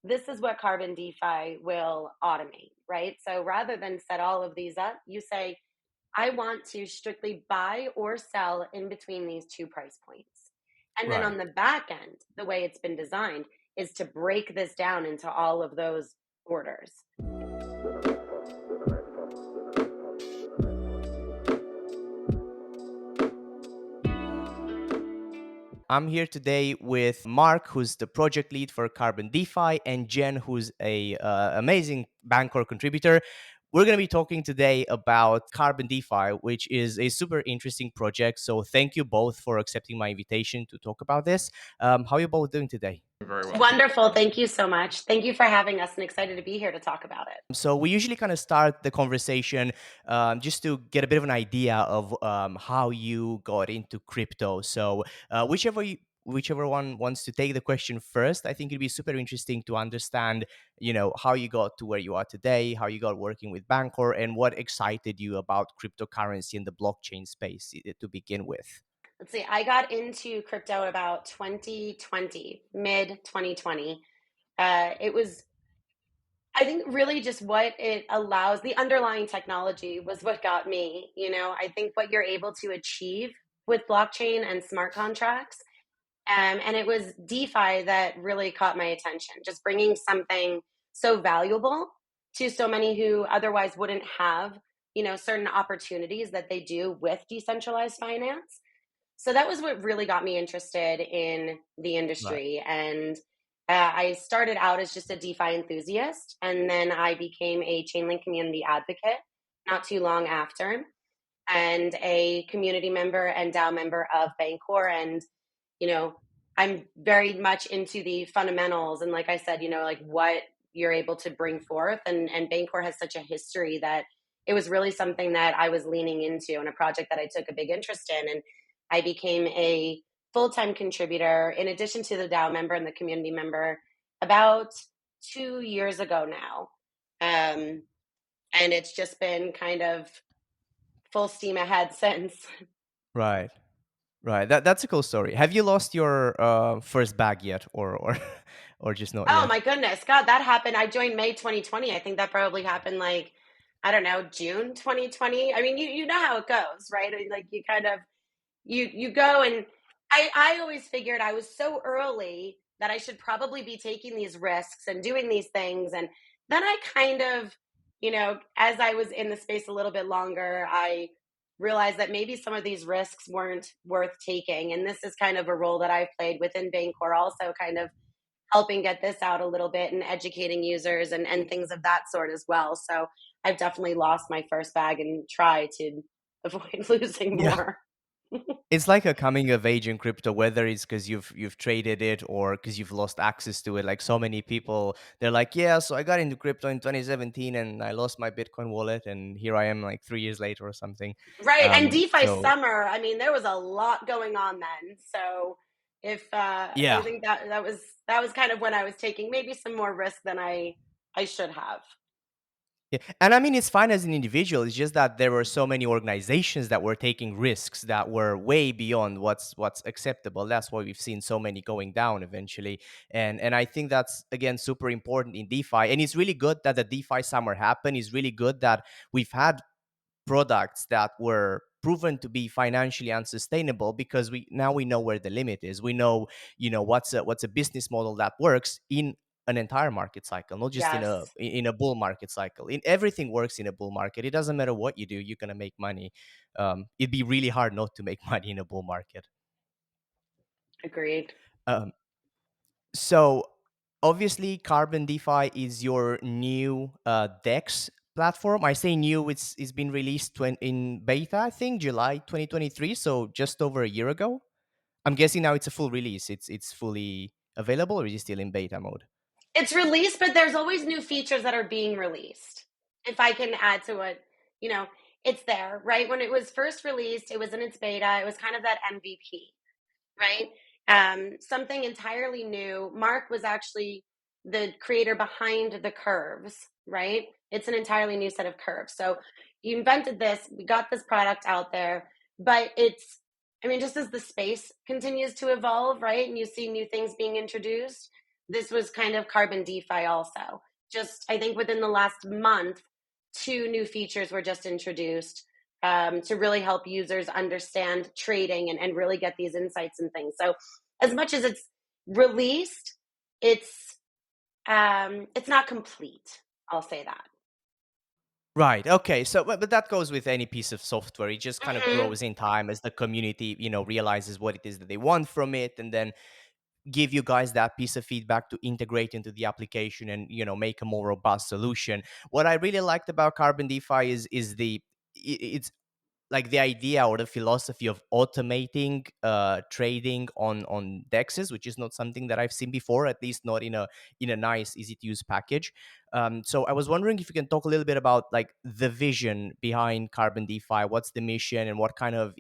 this is what Carbon DeFi will automate, right? So rather than set all of these up, you say, I want to strictly buy or sell in between these two price points. And then Right. on the back end, the way it's been designed is to break this down into all of those orders. I'm here today with Mark, who's the project lead for Carbon DeFi, and Jen, who's a amazing Bancor contributor. We're going to be talking today about Carbon DeFi, which is a super interesting project. So thank you both for accepting my invitation to talk about this. How are you both doing today? Very well. Wonderful. Thank you so much. Thank you for having us and excited to be here to talk about it. So we usually kind of start the conversation just to get a bit of an idea of how you got into crypto. So whichever one wants to take the question first, I think it'd be super interesting to understand, how you got to where you are today, how you got working with Bancor, and what excited you about cryptocurrency and the blockchain space to begin with. Let's see, I got into crypto about 2020, mid 2020. It was, I think, really just what it allows, the underlying technology was what got me. I think what you're able to achieve with blockchain and smart contracts. And it was DeFi that really caught my attention, just bringing something so valuable to so many who otherwise wouldn't have, certain opportunities that they do with decentralized finance. So that was what really got me interested in the Right. industry. And I started out as just a DeFi enthusiast, and then I became a Chainlink community advocate not too long after, and a community member and DAO member of Bancor. And, you know, I'm very much into the fundamentals. And like I said, like what you're able to bring forth. And Bancor has such a history that it was really something that I was leaning into and a project that I took a big interest in. And I became a full-time contributor in addition to the DAO member and the community member about 2 years ago now. And it's just been kind of full steam ahead since. Right. Right. That's a cool story. Have you lost your first bag yet, or or just not Oh yet? my goodness, God, that happened. I joined May 2020. I think that probably happened like, I don't know, June 2020. I mean, you know how it goes, right? I mean, like you kind of you go, and I always figured I was so early that I should probably be taking these risks and doing these things. And then I kind of, as I was in the space a little bit longer, I realized that maybe some of these risks weren't worth taking. And this is kind of a role that I've played within Bancor, also kind of helping get this out a little bit and educating users and things of that sort as well. So I've definitely lost my first bag and try to avoid losing Yeah. more. It's like a coming of age in crypto, whether it's because you've traded it or because you've lost access to it. Like so many people, they're like, yeah, so I got into crypto in 2017 and I lost my Bitcoin wallet, and here I am like 3 years later or something. Right. And DeFi So summer, I mean, there was a lot going on then. So if I yeah. think that was kind of when I was taking maybe some more risk than I should have. Yeah. And I mean, it's fine as an individual. It's just that there were so many organizations that were taking risks that were way beyond what's acceptable. That's why we've seen so many going down eventually. And I think that's again super important in DeFi. And it's really good that the DeFi summer happened. It's really good that we've had products that were proven to be financially unsustainable because we know where the limit is. We know, what's a business model that works in an entire market cycle, not just in a Yes, in a bull market cycle. In everything works in a bull market. It doesn't matter what you do, you're gonna make money. It'd be really hard not to make money in a bull market. agreed. Um, So obviously, Carbon DeFi is your new DEX platform. I say new; it's been released in beta, I think, July 2023. So just over a year ago. I'm guessing now it's a full release. It's fully available, or is it still in beta mode? It's released, but there's always new features that are being released. If I can add to it, you know, it's there, right? When it was first released, it was in its beta. It was kind of that MVP, right? Something entirely new. Mark was actually the creator behind the curves, right? It's an entirely new set of curves. So you invented this, we got this product out there, but I mean, just as the space continues to evolve, right? And you see new things being introduced, this was kind of Carbon DeFi also. Just, I think within the last month, two new features were just introduced to really help users understand trading and really get these insights and things. So, as much as it's released, it's not complete. I'll say that. Right. Okay. So, but that goes with any piece of software. It just kind of Hmm. grows in time as the community, realizes what it is that they want from it, and then give you guys that piece of feedback to integrate into the application and make a more robust solution. What I really liked about Carbon DeFi is it's like the idea or the philosophy of automating trading on dexes, which is not something that I've seen before, at least not in a nice, easy to use package. So I was wondering if you can talk a little bit about like the vision behind Carbon DeFi. What's the mission, and what kind of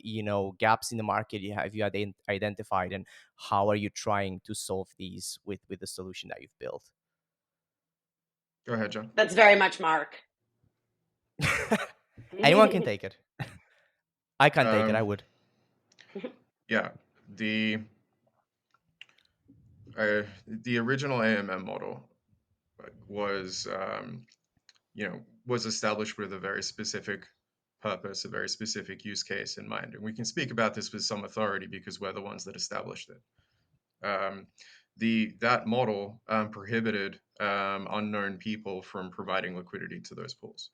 gaps in the market have you identified, and how are you trying to solve these with the solution that you've built? Go ahead, John. That's very much Mark. Anyone can take it. I can't take it. I Um, would. yeah, the the original AMM model was was established with a very specific purpose, a very specific use case in mind, and we can speak about this with some authority because we're the ones that established it. Um, the that model prohibited unknown people from providing liquidity to those pools.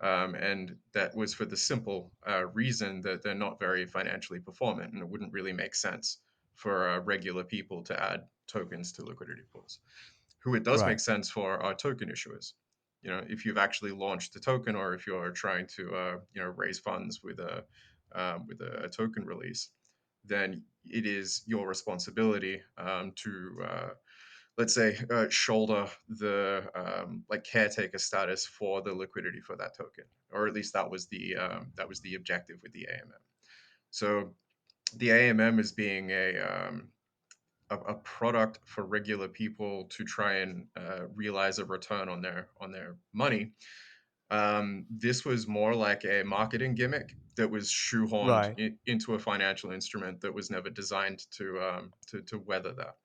And that was for the simple reason that they're not very financially performant, and it wouldn't really make sense for regular people to add tokens to liquidity pools. Who it does make Right. sense for are token issuers. If you've actually launched a token, or if you're trying to raise funds with a token release, then it is your responsibility to let's say shoulder the like caretaker status for the liquidity for that token, or at least that was the objective with the AMM. So the AMM is being a product for regular people to try and realize a return on their money. This was more like a marketing gimmick that was shoehorned Right. into a financial instrument that was never designed to weather that.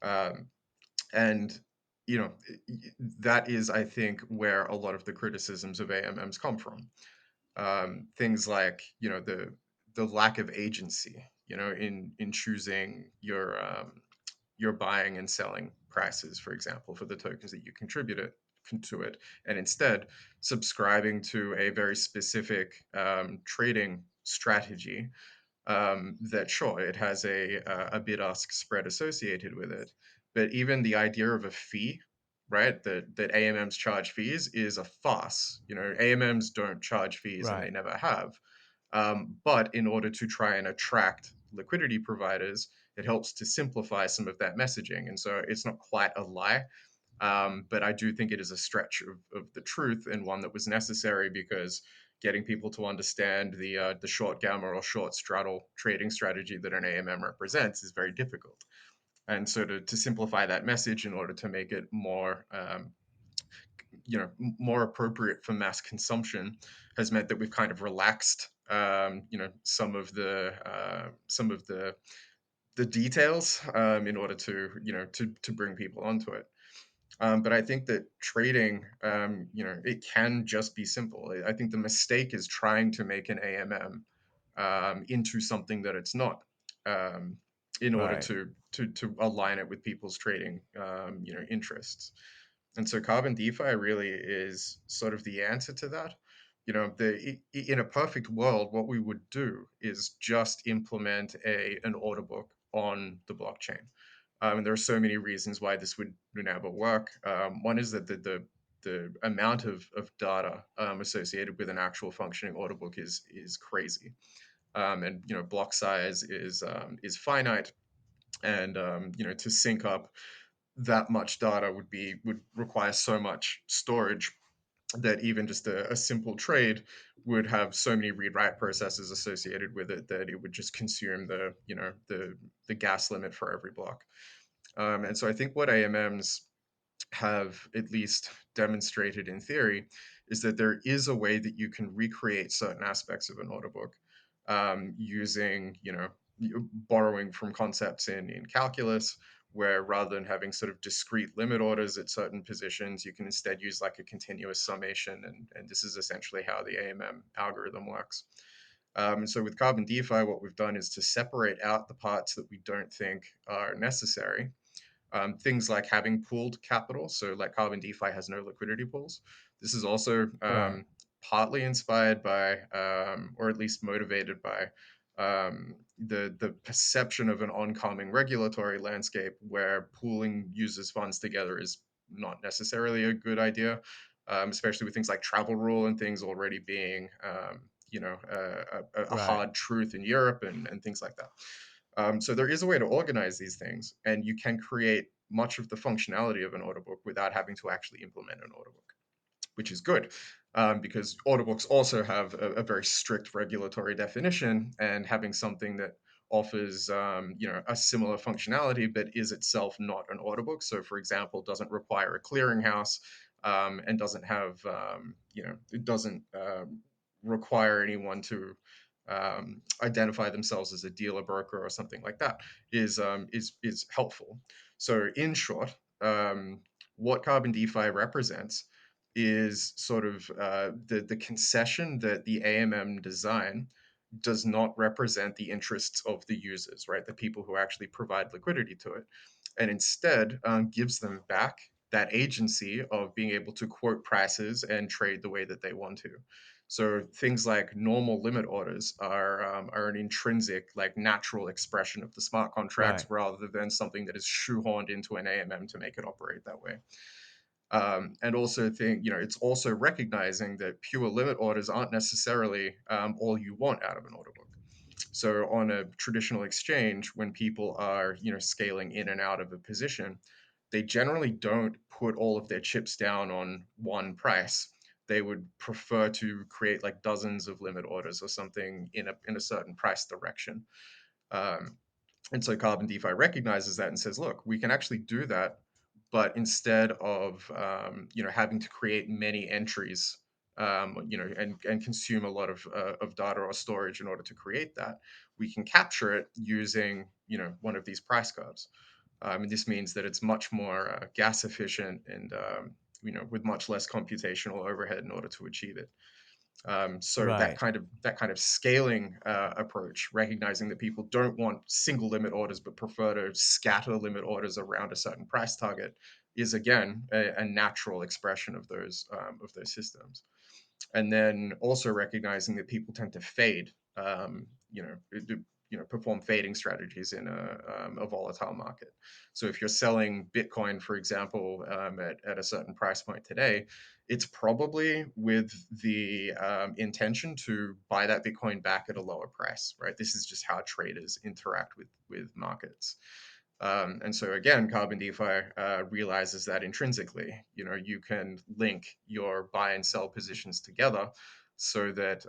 Um, and that is, I think, where a lot of the criticisms of AMMs come from. Things like the lack of agency, in choosing your buying and selling prices, for example, for the tokens that you contributed to it, and instead subscribing to a very specific trading strategy that sure it has a bid ask spread associated with it, but even the idea of a fee, right? That AMMs charge fees is a farce. AMMs don't charge fees and they Right. never have. But in order to try and attract liquidity providers, it helps to simplify some of that messaging, and so it's not quite a lie. But I do think it is a stretch of the truth, and one that was necessary because getting people to understand the short gamma or short straddle trading strategy that an AMM represents is very difficult. And so to simplify that message in order to make it more more appropriate for mass consumption has meant that we've kind of relaxed some of the details in order to to bring people onto it. But I think that trading, it can just be simple. I think the mistake is trying to make an AMM into something that it's not, in order Right. to align it with people's trading, interests. And so Carbon DeFi really is sort of the answer to that. In a perfect world, what we would do is just implement an order book on the blockchain. And there are so many reasons why this would never work. One is that the amount of data associated with an actual functioning order book is crazy, and block size is finite, and to sync up that much data would require so much storage that even just a simple trade would have so many read write processes associated with it that it would just consume the gas limit for every block. And so I think what AMMs have at least demonstrated in theory is that there is a way that you can recreate certain aspects of an order book using, borrowing from concepts in calculus where rather than having sort of discrete limit orders at certain positions, you can instead use like a continuous summation. And this is essentially how the AMM algorithm works. So with Carbon DeFi, what we've done is to separate out the parts that we don't think are necessary. Things like having pooled capital. So, like Carbon DeFi has no liquidity pools. This is also Right. partly inspired by, or at least motivated by, the perception of an oncoming regulatory landscape where pooling users' funds together is not necessarily a good idea, especially with things like travel rule and things already being, a Right. hard truth in Europe and things like that. So there is a way to organize these things, and you can create much of the functionality of an order book without having to actually implement an order book, which is good, because order books also have a very strict regulatory definition, and having something that offers a similar functionality but is itself not an order book. So, for example, doesn't require a clearinghouse, and doesn't have it doesn't require anyone to identify themselves as a dealer broker or something like that is helpful. So in short, what Carbon DeFi represents is sort of the concession that the AMM design does not represent the interests of the users, right? The people who actually provide liquidity to it, and instead gives them back that agency of being able to quote prices and trade the way that they want to. So things like normal limit orders are an intrinsic, like natural expression of the smart contracts Right. rather than something that is shoehorned into an AMM to make it operate that way. And also think, it's also recognizing that pure limit orders aren't necessarily all you want out of an order book. So on a traditional exchange, when people are, scaling in and out of a position, they generally don't put all of their chips down on one price. They would prefer to create like dozens of limit orders or something in a certain price direction. Um, and so Carbon DeFi recognizes that and says, look, we can actually do that, but instead of having to create many entries, and consume a lot of data or storage in order to create that, we can capture it using one of these price curves. And this means that it's much more gas efficient and with much less computational overhead in order to achieve it. So that Right. kind of scaling approach, recognizing that people don't want single limit orders but prefer to scatter limit orders around a certain price target, is again a natural expression of those systems. And then also recognizing that people tend to fade, perform fading strategies in a volatile market. So if you're selling Bitcoin, for example, at a certain price point today, it's probably with the intention to buy that Bitcoin back at a lower price, right? This is just how traders interact with markets. And so again, Carbon DeFi realizes that intrinsically, you can link your buy and sell positions together so that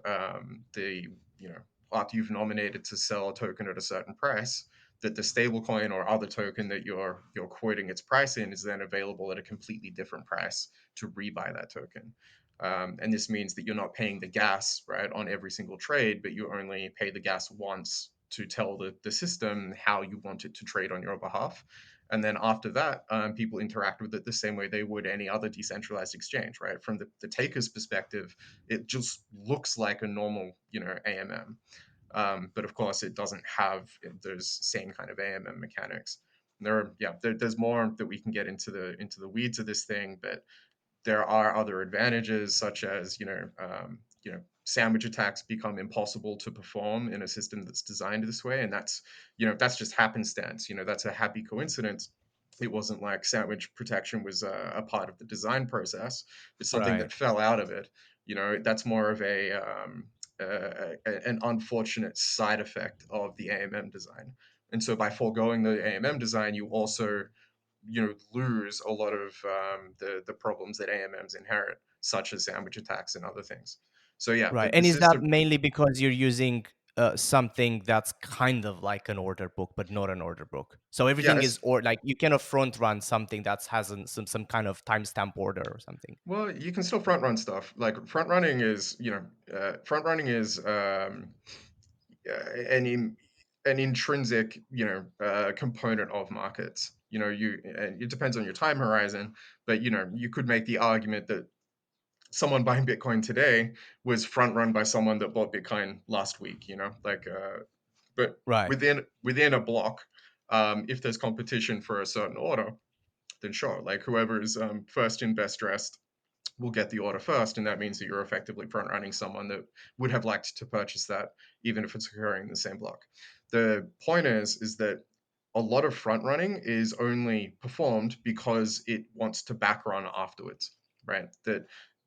after you've nominated to sell a token at a certain price, that the stablecoin or other token that you're quoting its price in is then available at a completely different price to rebuy that token. And this means that you're not paying the gas, right, on every single trade, but you only pay the gas once to tell the system how you want it to trade on your behalf. And then after that, people interact with it the same way they would any other decentralized exchange, right? From the taker's perspective, it just looks like a normal, AMM. But of course, it doesn't have those same kind of AMM mechanics. There's more that we can get into the weeds of this thing, but there are other advantages, such as sandwich attacks become impossible to perform in a system that's designed this way, and that's just happenstance. That's a happy coincidence. It wasn't like sandwich protection was a part of the design process. It's something Right. that fell out of it. That's more of an unfortunate side effect of the AMM design. And so by foregoing the AMM design, you also lose a lot of the problems that AMMs inherit, such as sandwich attacks and other things. So yeah, Right. the And is that system. mainly because you're using something that's kind of like an order book, but not an order book? So Yeah, everything is, or like you cannot front run something that has some kind of timestamp order or something. well, you can still front run stuff. Like front running is an intrinsic component of markets. and it depends on your time horizon, but you could make the argument that someone buying Bitcoin today was front run by someone that bought Bitcoin last week, but Right. within a block, if there's competition for a certain order, then sure, like whoever is first in best dressed will get the order first, and that means that you're effectively front running someone that would have liked to purchase that, even if it's occurring in the same block. The point is that a lot of front running is only performed because it wants to back run afterwards, right?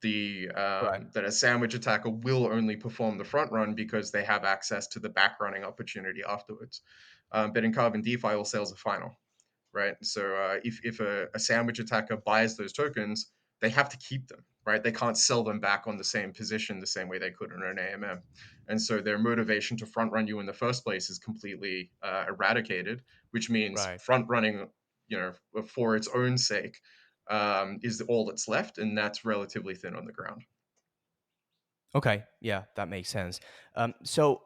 Right. That a sandwich attacker will only perform the front run because they have access to the back running opportunity afterwards. But in Carbon DeFi, all sales are final, right? So if a sandwich attacker buys those tokens, they have to keep them, right? They can't sell them back on the same position the same way they could in an AMM. And so their motivation to front run you in the first place is completely eradicated, which means Right. front running, for its own sake, is all that's left, and that's relatively thin on the ground. Okay, yeah, that makes sense. So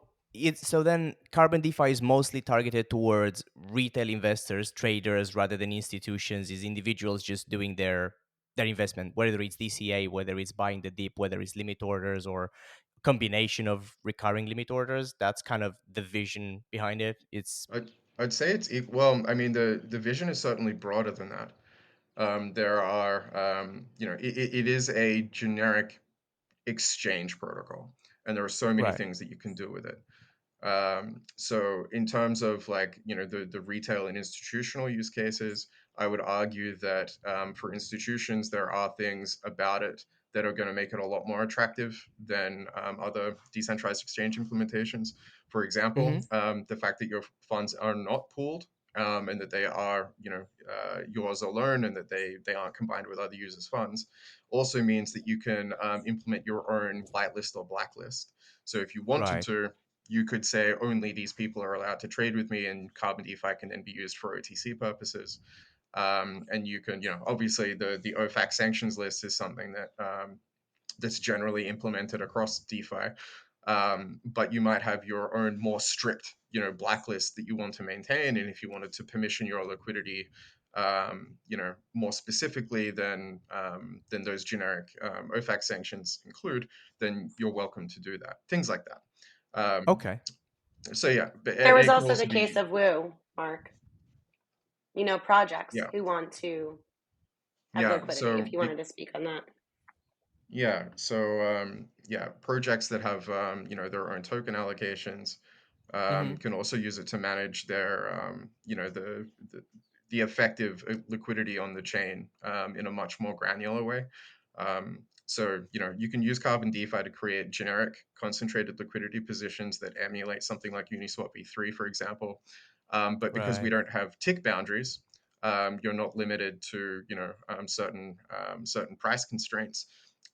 then Carbon DeFi is mostly targeted towards retail investors, traders, rather than institutions. Is individuals just doing their investment, whether it's DCA, whether it's buying the dip, whether it's limit orders or combination of recurring limit orders. That's kind of the vision behind it. It's I'd say well, I mean, the vision is certainly broader than that. There are, it is a generic exchange protocol, and there are so many right. things that you can do with it. So in terms of like, the retail and institutional use cases, I would argue that for institutions, there are things about it that are going to make it a lot more attractive than other decentralized exchange implementations. For example, Mm-hmm. the fact that your funds are not pooled, and that they are, yours alone, and that they aren't combined with other users' funds, also means that you can implement your own whitelist or blacklist. So if you wanted Right. to, you could say only these people are allowed to trade with me, and Carbon DeFi can then be used for OTC purposes. And you can, obviously the OFAC sanctions list is something that's generally implemented across DeFi. But you might have your own more strict, blacklist that you want to maintain, and if you wanted to permission your liquidity, more specifically than those generic OFAC sanctions include, then you're welcome to do that. Things like that. Um, Okay. so yeah, but There was it can also also the case be, of Woo, Mark. Projects yeah, who want to have yeah. liquidity, if you wanted to speak on that. Yeah, projects that have their own token allocations Mm-hmm. can also use it to manage their the effective liquidity on the chain in a much more granular way. So you can use Carbon DeFi to create generic concentrated liquidity positions that emulate something like Uniswap v3, for example. But because we Right. don't have tick boundaries, you're not limited to certain price constraints.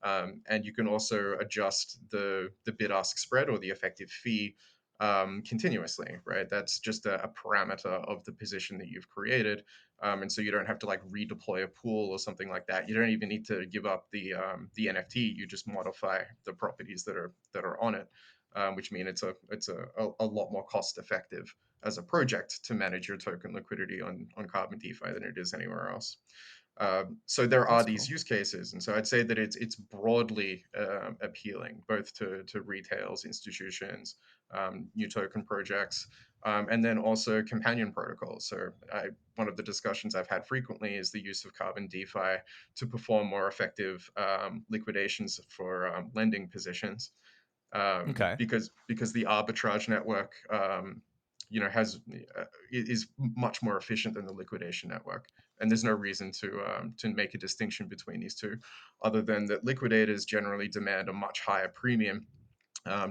And you can also adjust the bid ask spread or the effective fee continuously, right? That's just a parameter of the position that you've created. And so you don't have to like redeploy a pool or something like that. You don't even need to give up the NFT. You just modify the properties that are on it, which mean it's a lot more cost effective as a project to manage your token liquidity on Carbon DeFi than it is anywhere else. So there are That's these cool. use cases, and so I'd say that it's broadly appealing both to retails, institutions, new token projects, and then also companion protocols. So one of the discussions I've had frequently is the use of Carbon DeFi to perform more effective liquidations for lending positions, Okay. because the arbitrage network has is much more efficient than the liquidation network, and there's no reason to make a distinction between these two, other than that liquidators generally demand a much higher premium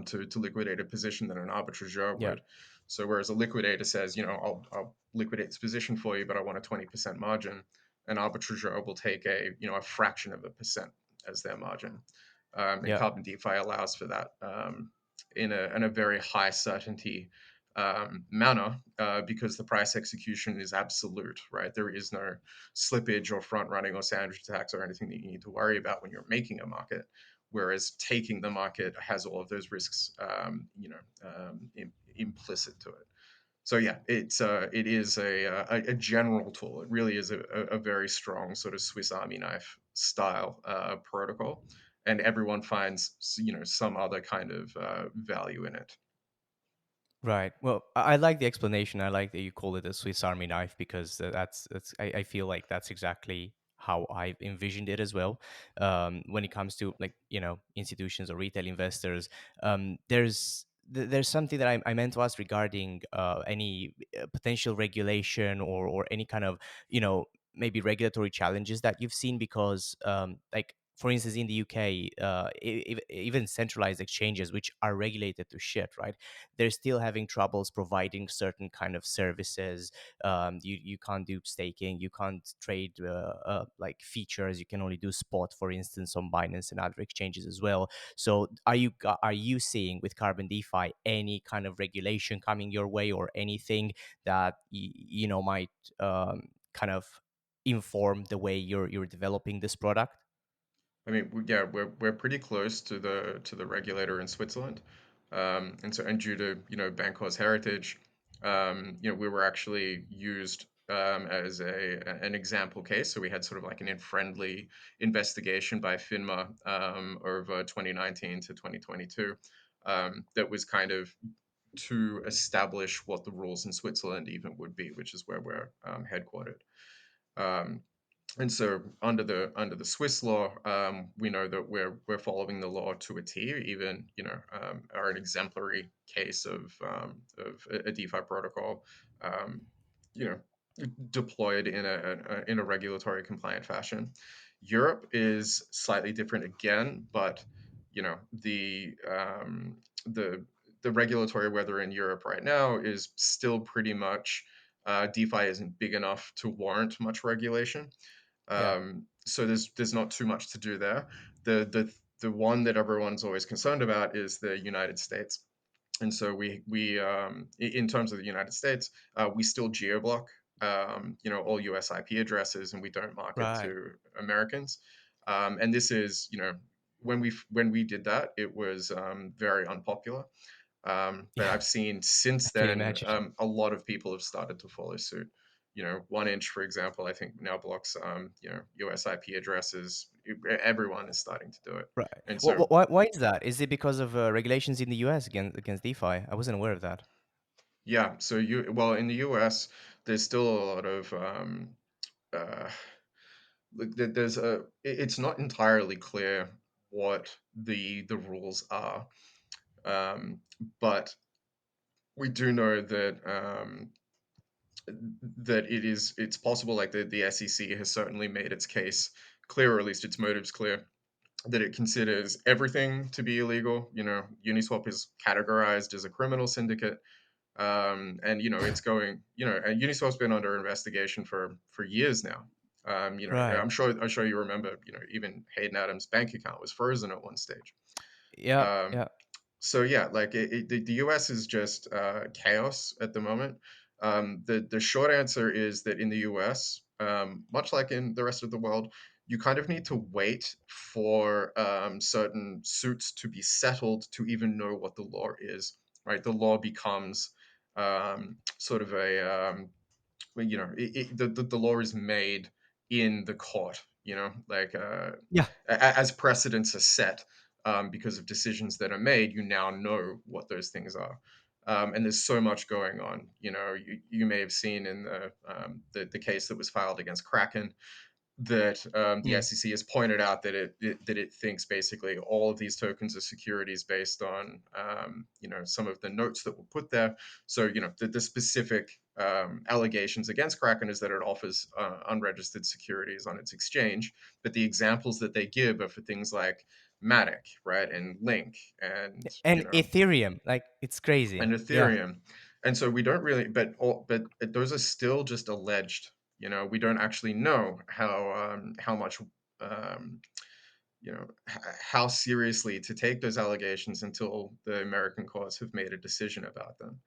to liquidate a position than an arbitrageur Yeah. would. So whereas a liquidator says, I'll liquidate this position for you, but I want a 20% margin, an arbitrageur will take a fraction of a percent as their margin. And Yeah. Carbon DeFi allows for that in a very high certainty manner, because the price execution is absolute, right? There is no slippage or front running or sandwich attacks or anything that you need to worry about when you're making a market. Whereas taking the market has all of those risks, implicit to it. So yeah, it is a general tool. It really is a very strong sort of Swiss Army knife style protocol, and everyone finds some other kind of value in it. Right. Well, I like the explanation. I like that you call it a Swiss Army knife because that's I feel like that's exactly how I've envisioned it as well. When it comes to like institutions or retail investors, there's something that I meant to ask regarding any potential regulation or any kind of maybe regulatory challenges that you've seen because like for instance in the UK, even centralized exchanges which are regulated to shit, right? They're still having troubles providing certain kind of services. You can't do staking, you can't trade like features. You can only do spot, for instance, on Binance and other exchanges as well. So are you seeing with Carbon DeFi any kind of regulation coming your way or anything that might kind of inform the way you're developing this product? I mean, yeah, we're pretty close to the regulator in Switzerland, and due to Bancor's heritage, we were actually used as an example case. So we had sort of like an in-friendly investigation by FINMA over 2019 to 2022 that was kind of to establish what the rules in Switzerland even would be, which is where we're headquartered. Um, and so under the Swiss law, we know that we're following the law to a T. Even are an exemplary case of a DeFi protocol, um, you know, deployed in a regulatory compliant fashion. Europe is slightly different again, but the the regulatory weather in Europe right now is still pretty much DeFi isn't big enough to warrant much regulation. Yeah. So there's not too much to do there. The one that everyone's always concerned about is the United States. And so in terms of the United States, we still geoblock all US IP addresses, and we don't market Right. to Americans. And this is when we did that, it was very unpopular. But Yeah. I've seen I since can then imagine. a lot of people have started to follow suit. 1inch, for example, I think now blocks US IP addresses. Everyone is starting to do it, Right. and so Why is that? Is it because of regulations in the US against DeFi? I wasn't aware of that. yeah. So in the US, there's still a lot of uh, there's it's not entirely clear what the rules are, but we do know that it's possible, like the SEC has certainly made its case clear, or at least its motives clear, that it considers everything to be illegal. Uniswap is categorized as a criminal syndicate, and it's going. And Uniswap's been under investigation for years now. Right. I'm sure you remember. Even Hayden Adams' bank account was frozen at one stage. Yeah. Um, Yeah. so yeah, like the U.S. is just chaos at the moment. The short answer is that in the U.S., much like in the rest of the world, you kind of need to wait for certain suits to be settled to even know what the law is. Right, the law becomes sort of the law is made in the court. Like Yeah. as precedents are set because of decisions that are made, you now know what those things are. And there's so much going on. You may have seen in the case that was filed against Kraken that the Mm. SEC has pointed out that it thinks basically all of these tokens are securities based on some of the notes that were put there. So the specific allegations against Kraken is that it offers unregistered securities on its exchange, but the examples that they give are for things like Matic, right, and Link, and And Ethereum, like it's crazy. Yeah. Ethereum. And so we don't really, but those are still just alleged. We don't actually know how much um, how seriously to take those allegations until the American courts have made a decision about them.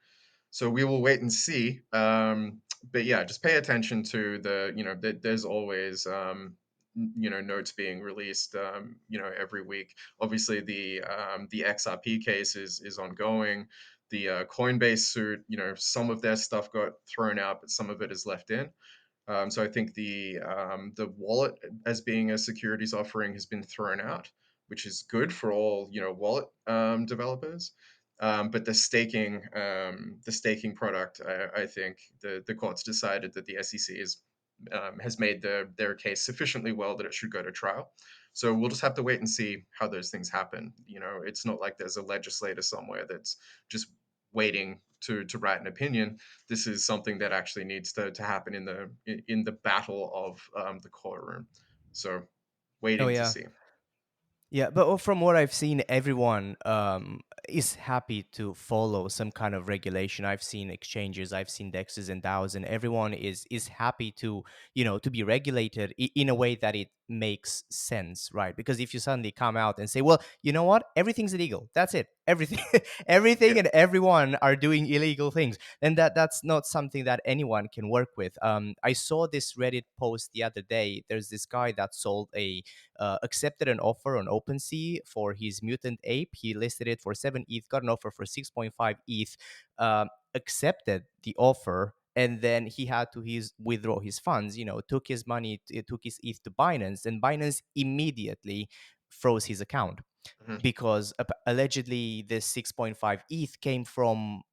So we will wait and see. But yeah, just pay attention to there's always notes being released every week. Obviously the XRP case is ongoing. the Coinbase suit, some of their stuff got thrown out, but some of it is left in. So I think the wallet as being a securities offering has been thrown out, which is good for all wallet developers. But the staking product, I think the courts decided that the SEC has made their case sufficiently well that it should go to trial. So we'll just have to wait and see how those things happen. It's not like there's a legislator somewhere that's just waiting to write an opinion. This is something that actually needs to happen in the battle of the courtroom. So Oh waiting to yeah. see. Yeah, but from what I've seen, everyone is happy to follow some kind of regulation. I've seen exchanges, I've seen dexes and DAOs, and everyone is happy to to be regulated in a way that it makes sense, right? Because if you suddenly come out and say, well, you know what, everything's illegal, that's it, everything, Yeah. everything and everyone are doing illegal things, then that's not something that anyone can work with. I saw this Reddit post the other day. There's this guy that sold accepted an offer on OpenSea for his mutant ape. He listed it for 7 ETH, got an offer for 6.5 ETH, accepted the offer, and then he had to withdraw his funds. Took his money, took his ETH to Binance, and Binance immediately froze his account Mhm. because allegedly this 6.5 ETH came from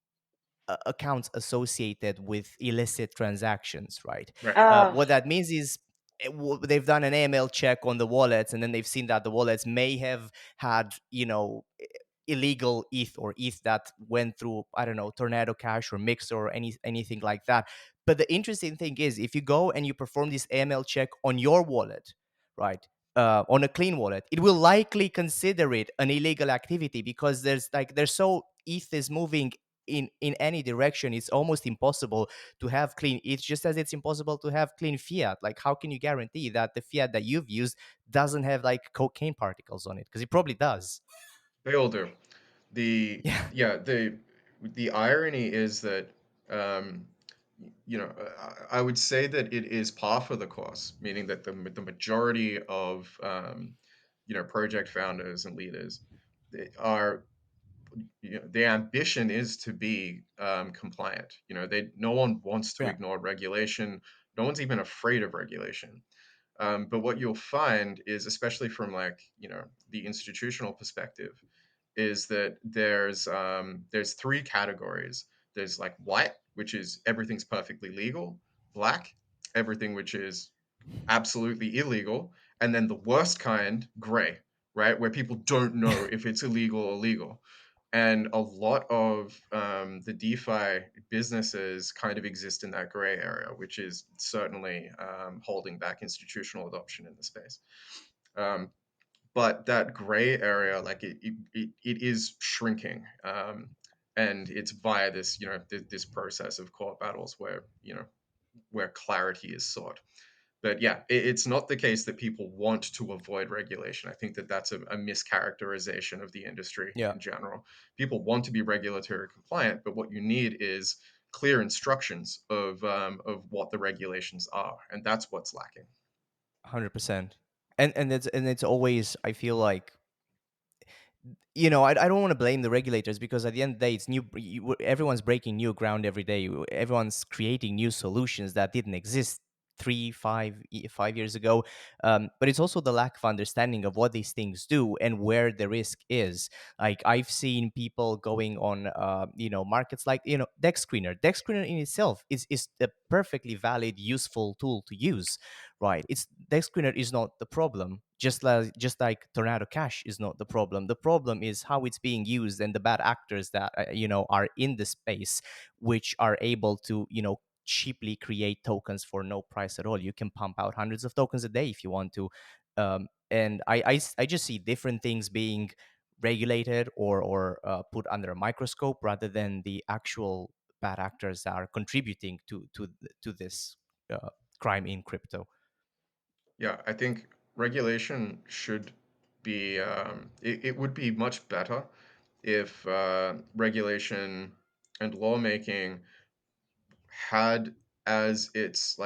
accounts associated with illicit transactions, right? Right. Oh, What that means is they've done an AML check on the wallets, and then they've seen that the wallets may have had, illegal ETH or ETH that went through, I don't know, Tornado Cash or Mixer or anything like that. But the interesting thing is, if you go and you perform this AML check on your wallet, right? On a clean wallet, it will likely consider it an illegal activity because there's so ETH is moving in any direction. It's almost impossible to have clean ETH, just as it's impossible to have clean fiat. Like, how can you guarantee that the fiat that you've used doesn't have like cocaine particles on it? Because it probably does. They all do. The Yeah. Yeah, the irony is that um, I would say that it is par for the course, meaning that the majority of project founders and leaders, they are the ambition is to be compliant. No one wants to Yeah. ignore regulation. No one's even afraid of regulation. But what you'll find is, especially from the institutional perspective, is that there's three categories. There's like white, which is everything's perfectly legal; black, everything which is absolutely illegal; and then the worst kind, gray, right, where people don't know if it's illegal or legal. And a lot of the DeFi businesses kind of exist in that gray area, which is certainly holding back institutional adoption in the space. Um, but that gray area, like it is shrinking, and it's via this this process of court battles where clarity is sought. But yeah, it's not the case that people want to avoid regulation. I think that that's a mischaracterization of the industry Yeah. in general. People want to be regulatory compliant, but what you need is clear instructions of what the regulations are, and that's what's lacking. 100%. And it's always, I feel like, I don't want to blame the regulators, because at the end of the day, it's everyone's breaking new ground every day. Everyone's creating new solutions that didn't exist 5 years ago. But it's also the lack of understanding of what these things do and where the risk is. Like, I've seen people going on, markets like, Dex Screener. Dex Screener in itself is a perfectly valid, useful tool to use, right? It's Dex Screener is not the problem. Just like Tornado Cash is not the problem. The problem is how it's being used and the bad actors that are in the space, which are able to cheaply create tokens for no price at all. You can pump out hundreds of tokens a day if you want to. And I just see different things being regulated or put under a microscope, rather than the actual bad actors that are contributing to this crime in crypto. Yeah, I think regulation should be it would be much better if regulation and lawmaking had as its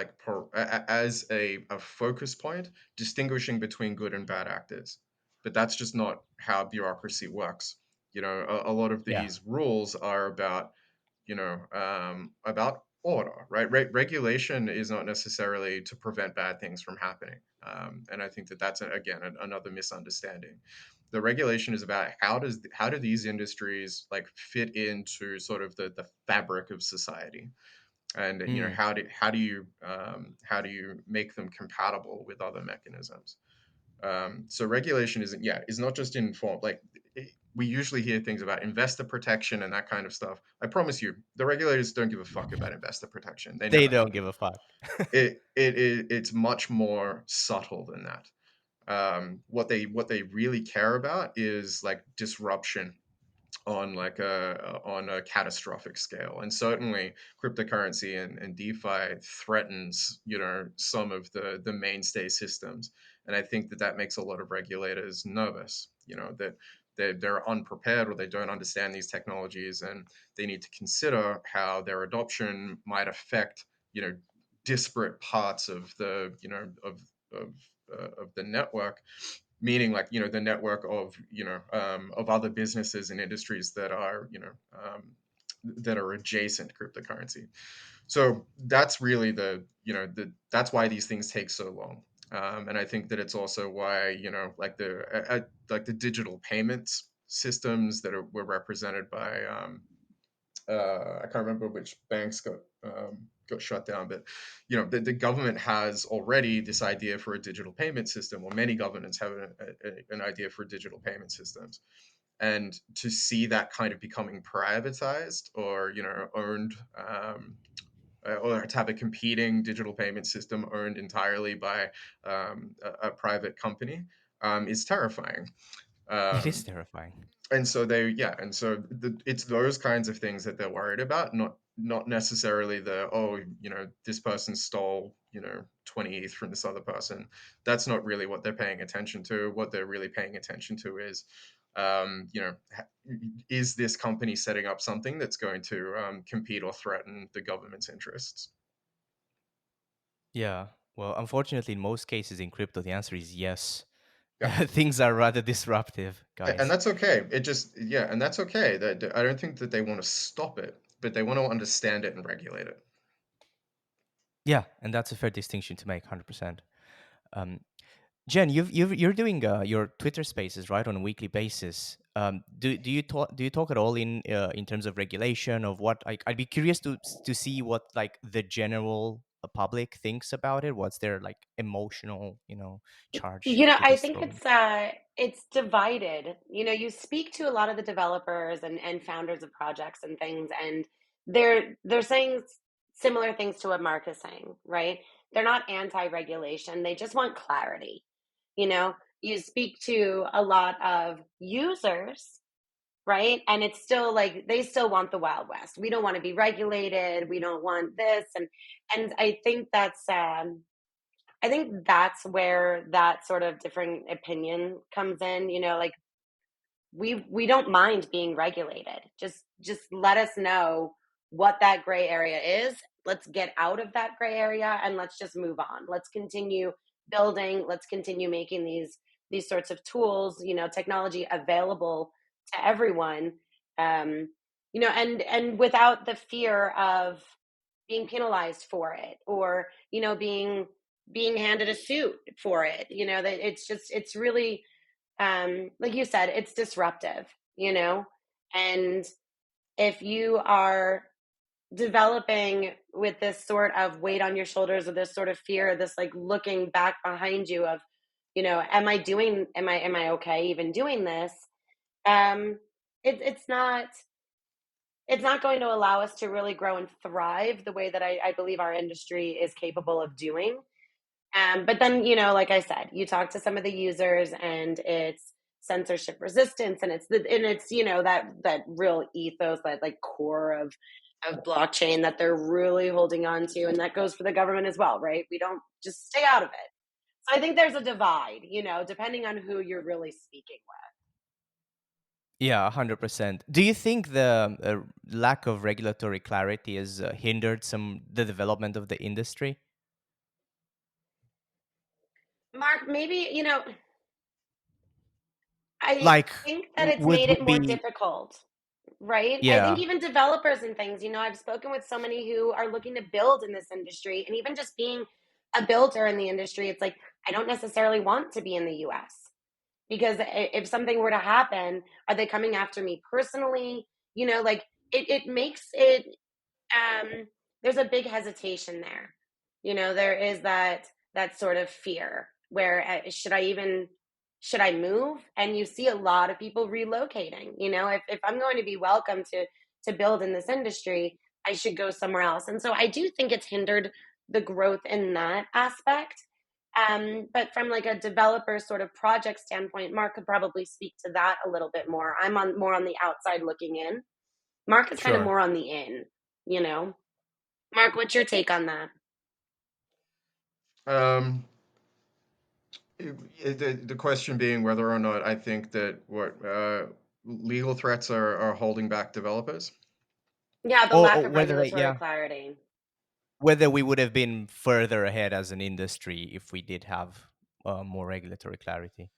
as a focus point distinguishing between good and bad actors. But that's just not how bureaucracy works. A lot of Yeah. these rules are about order, right? Regulation is not necessarily to prevent bad things from happening. And I think that that's, again, another misunderstanding. The regulation is about how do these industries like fit into sort of the fabric of society, and Mm. how do you make them compatible with other mechanisms. So regulation is not just in form like we usually hear things about investor protection and that kind of stuff. I promise you, the regulators don't give a fuck about investor protection. They They never don't have. give a fuck. It's much more subtle than that. What they really care about is like disruption on a catastrophic scale, and certainly cryptocurrency and DeFi threatens some of the mainstay systems, and I think that that makes a lot of regulators nervous. That they're unprepared or they don't understand these technologies, and they need to consider how their adoption might affect disparate parts of the network, meaning like the network of other businesses and industries that are adjacent to cryptocurrency. So that's really that's why these things take so long. And I think that it's also why like the digital payments systems were represented by I can't remember which banks got shut down, but the government has already this idea for a digital payment system, or many governments have an idea for digital payment systems, and to see that kind of becoming privatized or owned, or to have a competing digital payment system owned entirely by a private company, is terrifying. It is Um, terrifying. and so it's those kinds of things that they're worried about, not necessarily this person stole 20 ETH from this other person. That's not really what they're paying attention to. What they're really paying attention to is um, you know is this company setting up something that's going to compete or threaten the government's interests. Yeah. Well, unfortunately, in most cases in crypto, the answer is yes. Yeah. Things are rather disruptive, And guys. that's okay. And that's okay. That I don't think that they want to stop it, but they want to understand it and regulate it. Yeah, and that's a fair distinction to make, 100%. Um, Jen, you're doing your Twitter Spaces, right, on a weekly basis. Do you talk at all in terms of regulation of what? I'd be curious to see what like the general public thinks about it. What's their like emotional, charge to I this think topic? it's divided. You speak to a lot of the developers and founders of projects and things, and they're saying similar things to what Mark is saying, right? They're not anti-regulation, they just want clarity. You know, you speak to a lot of users, right? And it's still like they still want the Wild West. We don't want to be regulated, we don't want this, and I think that's where that sort of different opinion comes in. Like we don't mind being regulated. Just let us know what that gray area is. Let's get out of that gray area and let's just move on. Let's continue building. Let's continue making these sorts of tools, technology available to everyone. And without the fear of being penalized for it, or being handed a suit for it. That it's really, like you said, it's disruptive. And if you are developing with this sort of weight on your shoulders, or this sort of fear, this like looking back behind you of, am I okay even doing this? um it's not going to allow us to really grow and thrive the way that I believe our industry is capable of doing. But then, like I said, you talk to some of the users, and it's censorship resistance, and it's that real ethos, that like core of blockchain that they're really holding on to, and that goes for the government as well, right? We don't just stay out of it. So I think there's a divide, depending on who you're really speaking with. Yeah, 100%. Do you think the lack of regulatory clarity has hindered the development of the industry? Mark, maybe, I Like, think that it's would made we it more be? difficult, right? I think Yeah. even developers and things, I've spoken with so many who are looking to build in this industry, and even just being a builder in the industry, it's like, I don't necessarily want to be in the US because if something were to happen, are they coming after me personally? Like it makes it um, there's a big hesitation there. There is that sort of fear where should I move? And you see a lot of people relocating. If I'm going to be welcome to build in this industry, I should go somewhere else. And so I do think it's hindered the growth in that aspect. But from like a developer sort of project standpoint, Mark could probably speak to that a little bit more. I'm on more on the outside looking in. Mark is kind of Sure. more on the in, you know? Mark, what's your take on that? Um, the question being whether or not I think that what legal threats are holding back developers. Yeah, the Or, lack or of whether regulatory yeah, clarity. whether we would have been further ahead as an industry if we did have more regulatory clarity.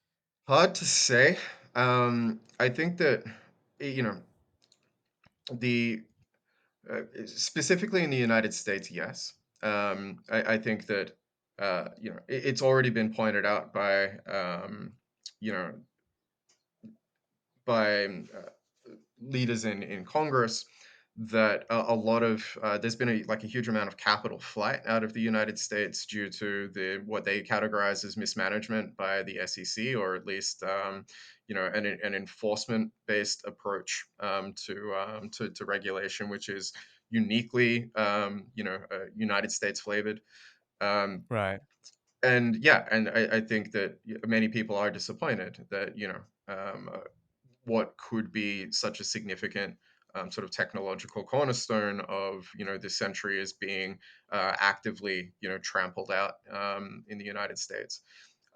Hard to say. I think that you know the specifically in the United States, yes. I think that it's already been pointed out you know by leaders in Congress that a lot of there's been a huge amount of capital flight out of the United States due to the what they categorize as mismanagement by the SEC, or at least an enforcement based approach to regulation, which is uniquely United States flavored. Um, Right. and yeah, and I think that many people are disappointed that what could be such a significant sort of technological cornerstone of this century is being actively trampled out in the United States.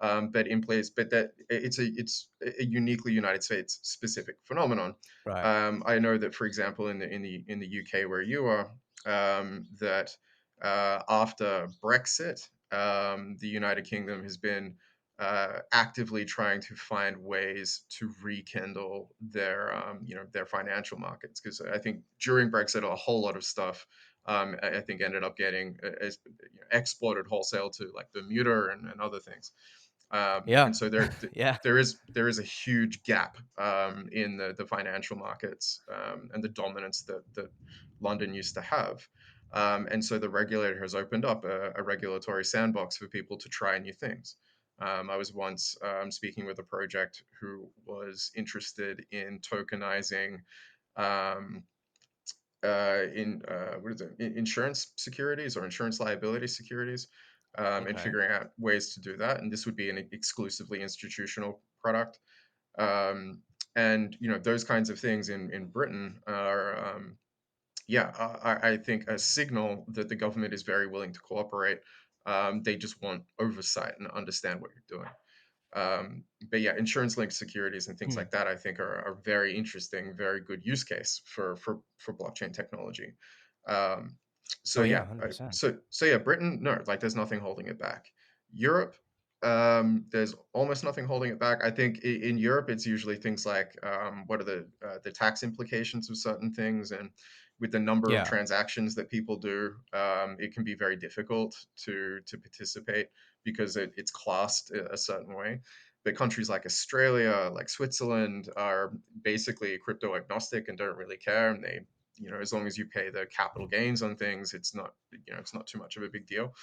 But in place, but that it's a uniquely United States specific phenomenon. Right. I know that, for example, in the UK where you are, that after Brexit, the United Kingdom has been actively trying to find ways to rekindle their financial markets, because I think during Brexit a whole lot of stuff I think ended up getting exported wholesale to like Bermuda and other things. Yeah. And so there Yeah. there is a huge gap in the financial markets and the dominance that London used to have. And so the regulator has opened up a regulatory sandbox for people to try new things. I was once speaking with a project who was interested in tokenizing um, in what is it, insurance securities or insurance liability securities, and Okay. figuring out ways to do that. And this would be an exclusively institutional product. Um, and those kinds of things in Britain are yeah, I think a signal that the government is very willing to cooperate. They just want oversight and understand what you're doing. But yeah, insurance-linked securities and things Hmm. like that, I think, are very interesting, very good use case for blockchain technology. Um, so Oh yeah, yeah, 100%. so yeah, Britain, no, like there's nothing holding it back. Europe, there's almost nothing holding it back. I think in Europe, it's usually things like what are the tax implications of certain things, and with the number of Yeah. transactions that people do, it can be very difficult to participate because it's classed a certain way. But countries like Australia, like Switzerland, are basically crypto agnostic and don't really care. And they, as long as you pay the capital gains on things, it's not too much of a big deal.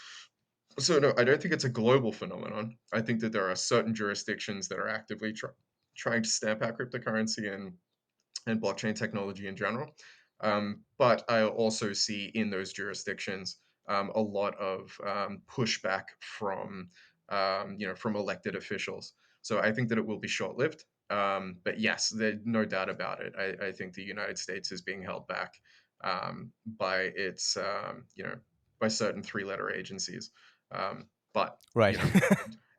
So no, I don't think it's a global phenomenon. I think that there are certain jurisdictions that are actively trying to stamp out cryptocurrency and blockchain technology in general. But I also see in those jurisdictions a lot of pushback from elected officials. So I think that it will be short lived. But yes, there's no doubt about it. I think the United States is being held back by by certain three-letter agencies. But Right. you know,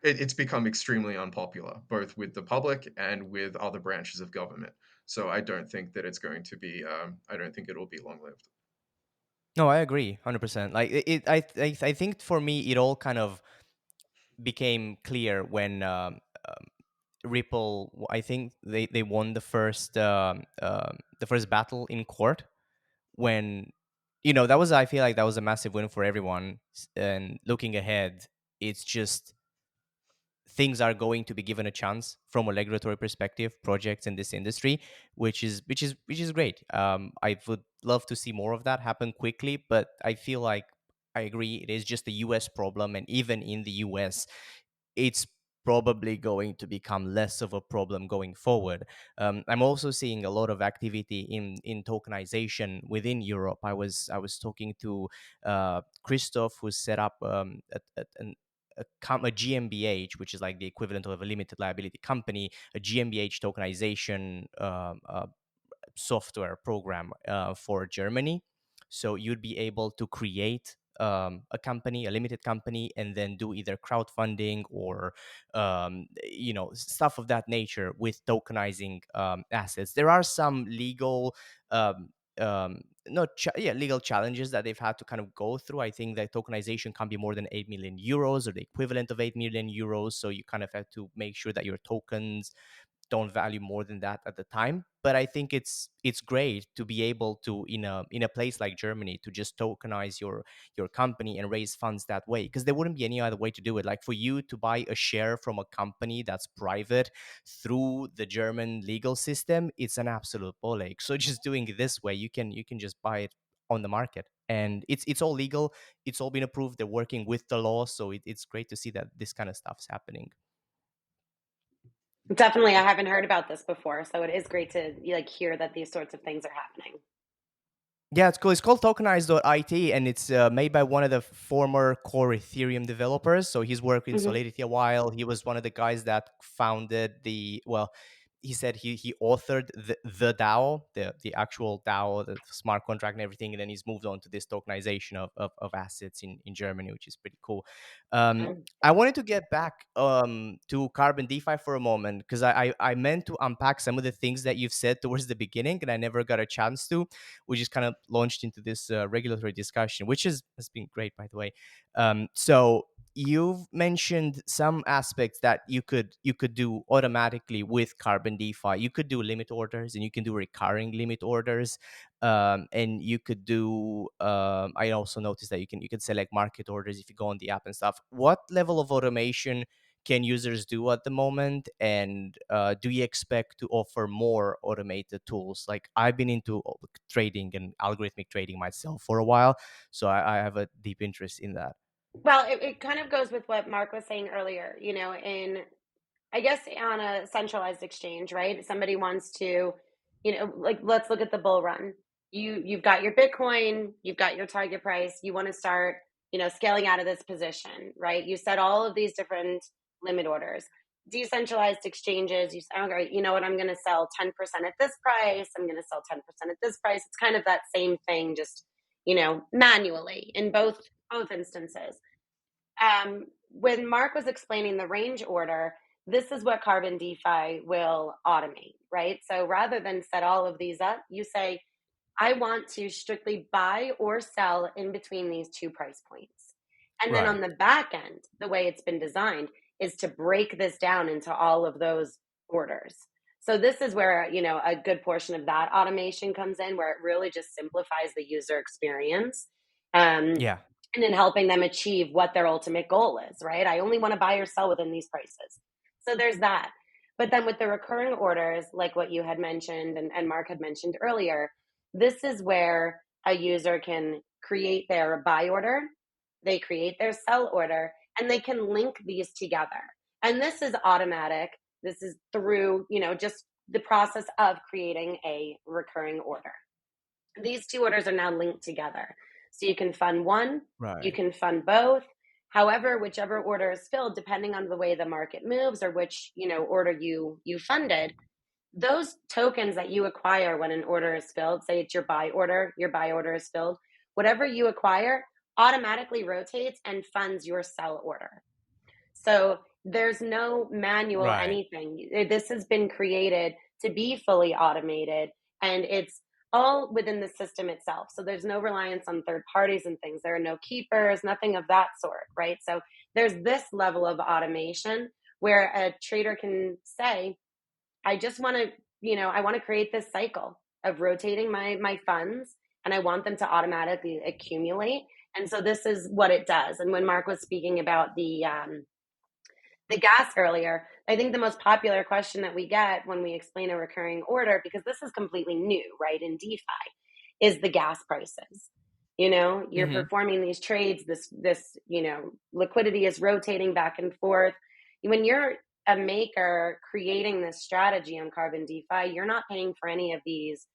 it's become extremely unpopular, both with the public and with other branches of government. So I don't think that it's going to be. I don't think it will be long lived. No, I agree, 100%. Like I think for me, it all kind of became clear when Ripple, I think they won the first battle in court when, that was, I feel like that was a massive win for everyone. And looking ahead, it's just things are going to be given a chance from a regulatory perspective, projects in this industry, which is great. I would love to see more of that happen quickly, but I feel like I agree it is just a US problem, and even in the US it's probably going to become less of a problem going forward. I'm also seeing a lot of activity in tokenization within Europe. I was talking to Christoph, who set up a GmbH, which is like the equivalent of a limited liability company, a GmbH tokenization software program for Germany. So you'd be able to create a company, a limited company, and then do either crowdfunding or stuff of that nature with tokenizing assets. There are some legal um, legal challenges that they've had to kind of go through. I think that tokenization can be more than 8 million euros or the equivalent of 8 million euros. So you kind of have to make sure that your tokens don't value more than that at the time. But I think it's great to be able to, in a place like Germany, to just tokenize your company and raise funds that way, because there wouldn't be any other way to do it. Like, for you to buy a share from a company that's private through the German legal system, it's an absolute ball ache. So just doing it this way, you can just buy it on the market, and it's all legal. It's all been approved. They're working with the law, so it's great to see that this kind of stuff's happening. Definitely, I haven't heard about this before, so it is great to like hear that these sorts of things are happening. Yeah, it's cool. It's called Tokenize.it, and it's made by one of the former core Ethereum developers. So he's worked in Hmm. Solidity a while. He was one of the guys that founded he said he authored the DAO, the actual DAO, the smart contract and everything. And then he's moved on to this tokenization of assets in Germany, which is pretty cool. I wanted to get back to Carbon DeFi for a moment, because I meant to unpack some of the things that you've said towards the beginning, and I never got a chance to. We just kind of launched into this regulatory discussion, which has been great, by the way. So you've mentioned some aspects that you could do automatically with Carbon DeFi. You could do limit orders, and you can do recurring limit orders, and you could do. I also noticed that you can select market orders if you go on the app and stuff. What level of automation can users do at the moment, and do you expect to offer more automated tools? Like, I've been into trading and algorithmic trading myself for a while, so I have a deep interest in that. Well, it kind of goes with what Mark was saying earlier, in I guess on a centralized exchange, right? Somebody wants to, like let's look at the bull run. You've got your Bitcoin, you've got your target price, you want to start, scaling out of this position, right? You set all of these different limit orders. Decentralized exchanges, you say, okay, you know what, I'm going to sell 10% at this price, I'm going to sell 10% at this price. It's kind of that same thing, just, manually in both instances. When Mark was explaining the range order, this is what Carbon DeFi will automate, right? So rather than set all of these up, you say, I want to strictly buy or sell in between these two price points. And then on Right. the back end, the way it's been designed is to break this down into all of those orders. So this is where, a good portion of that automation comes in, where it really just simplifies the user experience. Um, Yeah. and in helping them achieve what their ultimate goal is, right? I only want to buy or sell within these prices. So there's that. But then with the recurring orders, like what you had mentioned and Mark had mentioned earlier, this is where a user can create their buy order, they create their sell order, and they can link these together. And this is automatic. This is through, just the process of creating a recurring order. These two orders are now linked together. So you can fund one, you Right. can fund both. However, whichever order is filled, depending on the way the market moves or which, order you funded, those tokens that you acquire when an order is filled, say it's your buy order is filled, whatever you acquire automatically rotates and funds your sell order. So there's no manual Right. anything. This has been created to be fully automated, and it's all within the system itself. So there's no reliance on third parties and things. There are no keepers, nothing of that sort, right? So there's this level of automation where a trader can say, I just want to, I want to create this cycle of rotating my funds, and I want them to automatically accumulate. And so this is what it does. And when Mark was speaking about the gas earlier, I think the most popular question that we get when we explain a recurring order, because this is completely new, right, in DeFi, is the gas prices. You're Hmm. performing these trades, this, liquidity is rotating back and forth. When you're a maker creating this strategy on Carbon DeFi, you're not paying for any of these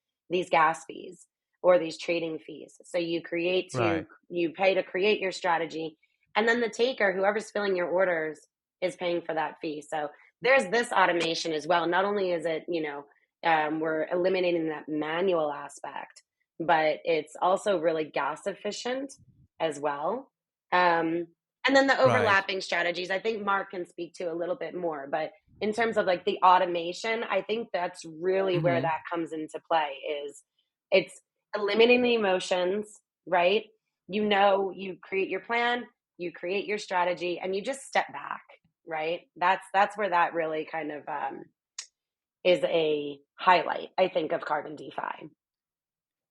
gas fees or these trading fees. So Right. you pay to create your strategy, and then the taker, whoever's filling your orders, is paying for that fee. So there's this automation as well. Not only is it, we're eliminating that manual aspect, but it's also really gas efficient as well. Um, and then the Right. overlapping strategies, I think Mark can speak to a little bit more. But in terms of like the automation, I think that's really where Hmm. that comes into play. Is it's eliminating the emotions, right? You create your plan, you create your strategy, and you just step back, right? That's where that really kind of is a highlight, I think, of Carbon DeFi.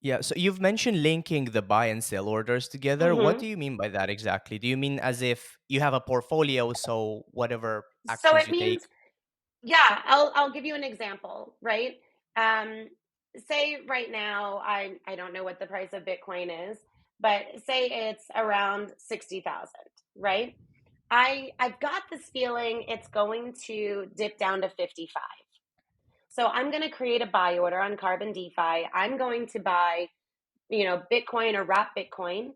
Yeah, so you've mentioned linking the buy and sell orders together. What Hmm. do you mean by that exactly? Do you mean as if you have a portfolio, so whatever So actions it you take? means, yeah, I'll give you an example, right? Um, Say right now, I don't know what the price of Bitcoin is, but say it's around 60,000, right? I've got this feeling it's going to dip down to 55. So I'm going to create a buy order on Carbon DeFi. I'm going to buy, Bitcoin or wrap Bitcoin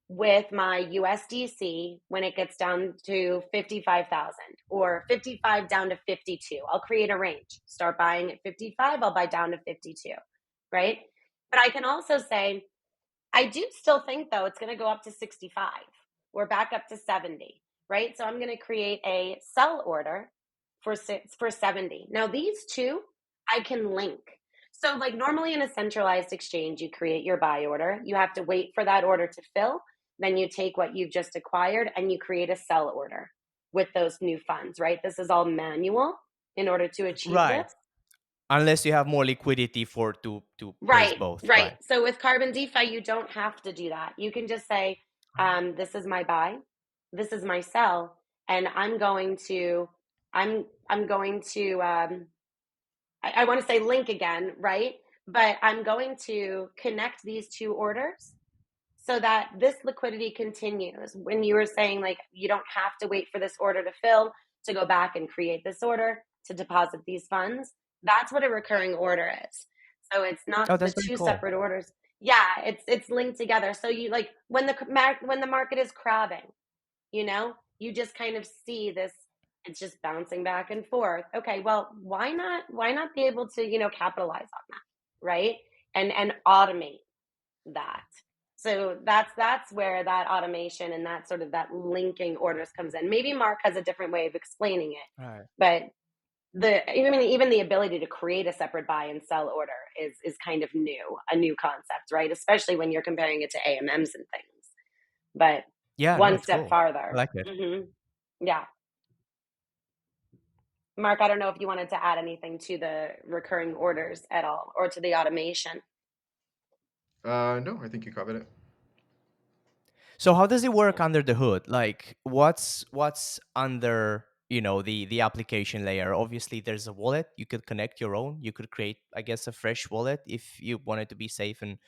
with my USDC when it gets down to 55,000, or 55 down to 52. I'll create a range. Start buying at 55, I'll buy down to 52, right? But I can also say, I do still think though it's going to go up to 65. We're back up to 70, right? So I'm going to create a sell order for 70. Now these two I can link. So like normally in a centralized exchange, you create your buy order, you have to wait for that order to fill, then you take what you've just acquired and you create a sell order with those new funds, right? This is all manual in order to achieve Right. this. Unless you have more liquidity for to place Right, both, right. right? So with Carbon DeFi, you don't have to do that. You can just say, "This is my buy, this is my sell, and I'm going to, I want to say link again, right? But I'm going to connect these two orders so that this liquidity continues." When you were saying like you don't have to wait for this order to fill to go back and create this order to deposit these funds, that's what a recurring order is. So it's not Oh, the that's very two cool. separate orders. Yeah, it's linked together. So you like when the market is crabbing, you just kind of see this, it's just bouncing back and forth. Okay, well, why not be able to, capitalize on that, right? And automate that. So that's where that automation and that sort of that linking orders comes in. Maybe Mark has a different way of explaining it, Right. but even the ability to create a separate buy and sell order is kind of a new concept, right? Especially when you're comparing it to AMMs and things. But Yeah, no, one it's step cool. I farther. like it. Yeah. Mark, I don't know if you wanted to add anything to the recurring orders at all or to the automation. No, I think you covered it. So how does it work under the hood? Like what's under, the application layer? Obviously there's a wallet. You could connect your own. You could create, I guess, a fresh wallet if you wanted to be safe and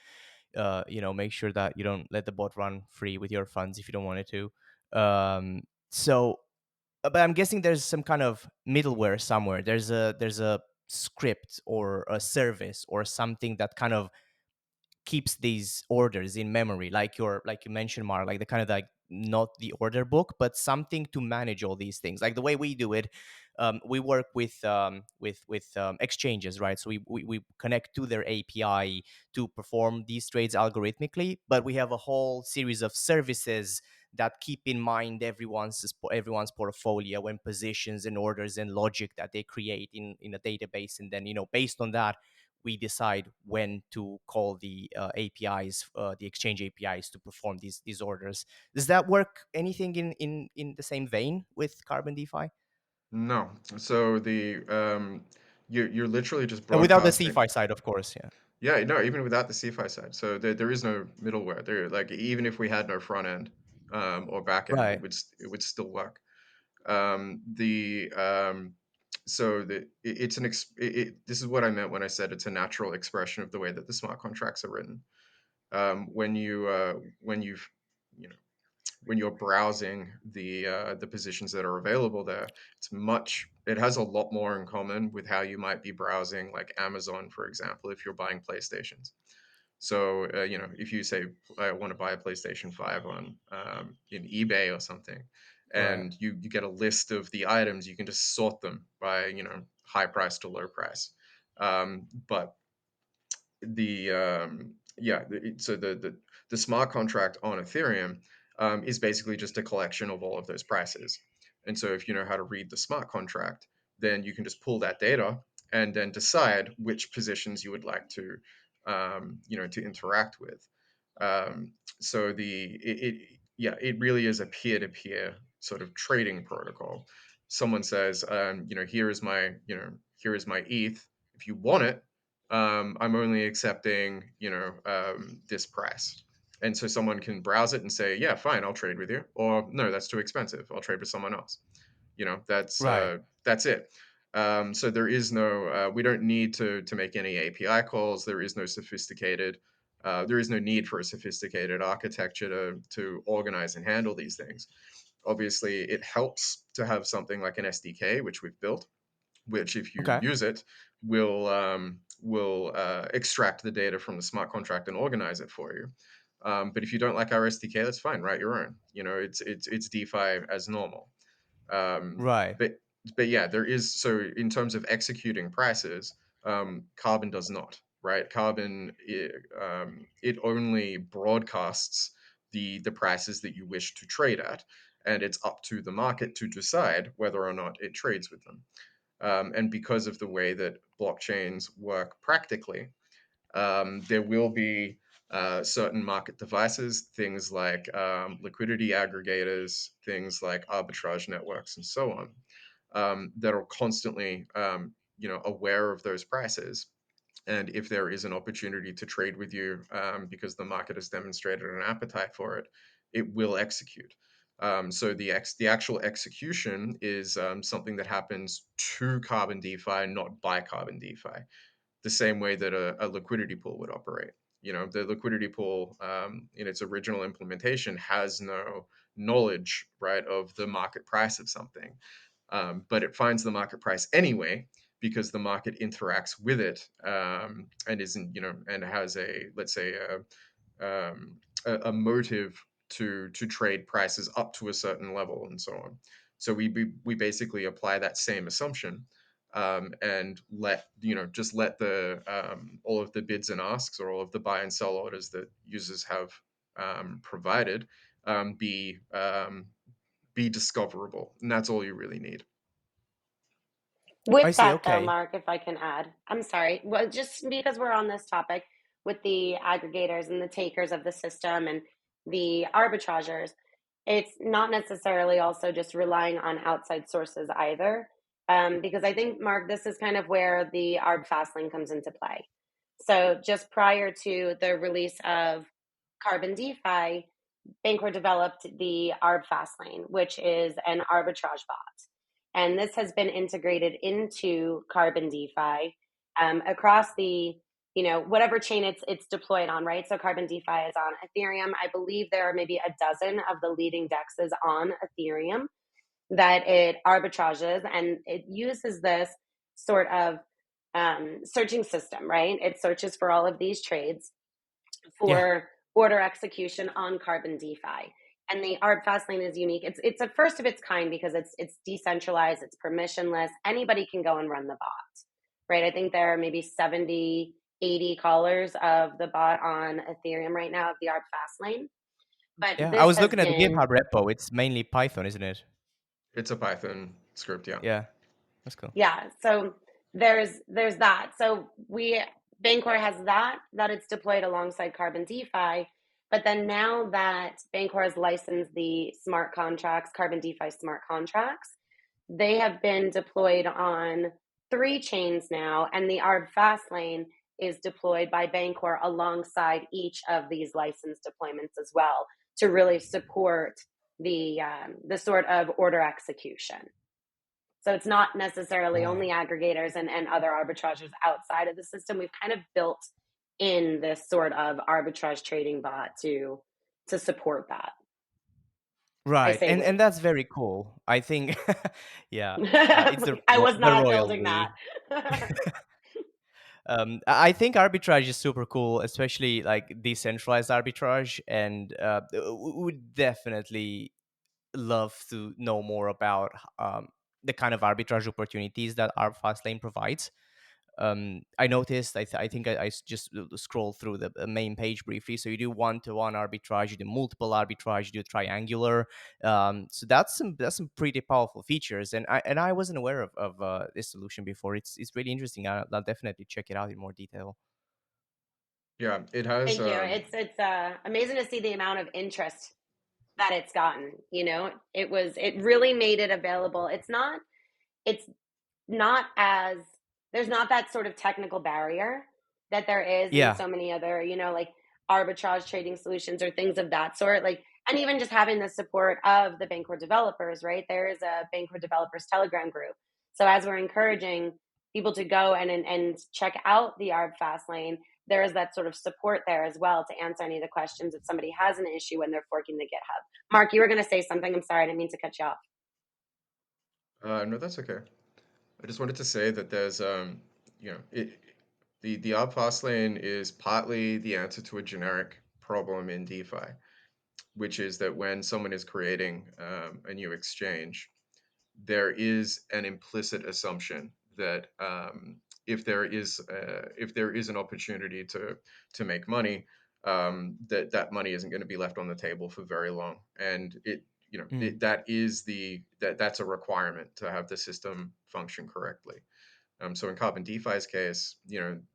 make sure that you don't let the bot run free with your funds if you don't want it to. So but I'm guessing there's some kind of middleware somewhere. There's a script or a service or something that kind of keeps these orders in memory, like you mentioned, Mark, like the kind of like not the order book but something to manage all these things, like the way we do it. We work with exchanges, right? So we connect to their API to perform these trades algorithmically, but we have a whole series of services that keep in mind everyone's portfolio and positions and orders and logic that they create in a database, and then based on that we decide when to call the APIs, the exchange APIs, to perform these orders. Does that work anything in the same vein with Carbon DeFi? No. So you're literally just And without the broadcasting. CeFi side, of course. Yeah. Yeah, no, even without the CFI side. So there is no middleware. There, like even if we had no front end or back end, Right. it would still work. The so the it, it's an ex, this is what I meant when I said it's a natural expression of the way that the smart contracts are written. When you've you know when you're browsing the positions that are available there, it has a lot more in common with how you might be browsing like Amazon, for example, if you're buying PlayStations. So if you say I want to buy a PlayStation 5 on in eBay or something, Right. and you get a list of the items, you can just sort them by high price to low price. But the yeah so the smart contract on Ethereum is basically just a collection of all of those prices. And so if you know how to read the smart contract, then you can just pull that data and then decide which positions you would like to to interact with. So it really is a peer-to-peer sort of trading protocol. Someone says, here is my ETH. If you want it, I'm only accepting, this price. And so someone can browse it and say, yeah, fine, I'll trade with you. Or no, that's too expensive. I'll trade with someone else. Right. That's it. So there is no, we don't need to make any API calls. There is no need for a sophisticated architecture to organize and handle these things. Obviously, it helps to have something like an SDK, which we've built, which if you Okay. use it will extract the data from the smart contract and organize it for you. But if you don't like our SDK, that's fine. Write your own. It's DeFi as normal. Um, Right. but but yeah, there is so in terms of executing prices, Carbon does not. Right, it only broadcasts the prices that you wish to trade at, and it's up to the market to decide whether or not it trades with them. And because of the way that blockchains work practically, there will be certain market devices, things like liquidity aggregators, things like arbitrage networks, and so on, that are constantly, aware of those prices. And if there is an opportunity to trade with you because the market has demonstrated an appetite for it, it will execute. So the actual execution is something that happens to Carbon DeFi, not by Carbon DeFi, the same way that a liquidity pool would operate. The liquidity pool in its original implementation has no knowledge, right, of the market price of something, but it finds the market price anyway because the market interacts with it and isn't, and has let's say a motive to trade prices up to a certain level and so on. So we basically apply that same assumption and let the all of the bids and asks or all of the buy and sell orders that users have provided um, be um, be discoverable, and that's all you really need. I With see. that, though, Okay. Mark, if I can add, I'm sorry, well, just because we're on this topic with the aggregators and the takers of the system and the arbitrageurs, it's not necessarily also just relying on outside sources either. Because I think, Mark, this is kind of where the ARB Fastlane comes into play. So just prior to the release of Carbon DeFi, Bancor developed the ARB Fastlane, which is an arbitrage bot. And this has been integrated into Carbon DeFi across the, whatever chain it's deployed on, right? So Carbon DeFi is on Ethereum. I believe there are maybe a dozen of the leading dexes on Ethereum that it arbitrages, and it uses this sort of searching system, right? It searches for all of these trades Yeah. for order execution on Carbon DeFi. And the ARB Fastlane is unique. It's a first of its kind because it's decentralized, it's permissionless. Anybody can go and run the bot, right? I think there are maybe 70, 80 callers of the bot on Ethereum right now of the ARB Fastlane. But Yeah. I this was has looking at the been, GitHub repo. It's mainly Python, isn't it? It's a Python script, yeah. Yeah. That's cool. yeah. So there's that. So Bancor has that it's deployed alongside Carbon DeFi. But then now that Bancor has licensed the smart contracts, Carbon DeFi smart contracts, They have been deployed on 3 chains now, and the ARB Fastlane is deployed by Bancor alongside each of these licensed deployments as well to really support the sort of order execution. So it's not necessarily only Right. aggregators and other arbitrageurs outside of the system. We've kind of built in this sort of arbitrage trading bot to support that. I Right, say and we. that's very cool. I think, yeah, it's I was the not royal building that. we. I think arbitrage is super cool, especially like decentralized arbitrage, and would definitely love to know more about the kind of arbitrage opportunities that our Fastlane provides. I noticed, I think just scrolled through the main page briefly. So you do one-to-one arbitrage, you do multiple arbitrage, you do triangular. So that's some pretty powerful features, and I wasn't aware of this solution before. It's really interesting. I'll definitely check it out in more detail. Yeah, it has. Thank you. It's amazing to see the amount of interest that it's gotten. It really made it available. It's not as there's not that sort of technical barrier that there is in Yeah, so many other, like arbitrage trading solutions or things of that sort. Like, and even just having the support of the Bancor developers, right? There is a Bancor developers Telegram group. So as we're encouraging people to go and check out the ARB Fastlane, there is that sort of support there as well to answer any of the questions if somebody has an issue when they're forking the GitHub. Mark, you were going to say something. I'm sorry, I didn't mean to cut you off. No, that's okay. I just wanted to say that there's, the op fast lane is partly the answer to a generic problem in DeFi, which is that when someone is creating a new exchange, there is an implicit assumption that if there is an opportunity to make money, that money isn't going to be left on the table for very long, and mm, that's a requirement to have the system function correctly. So in Carbon DeFi's case,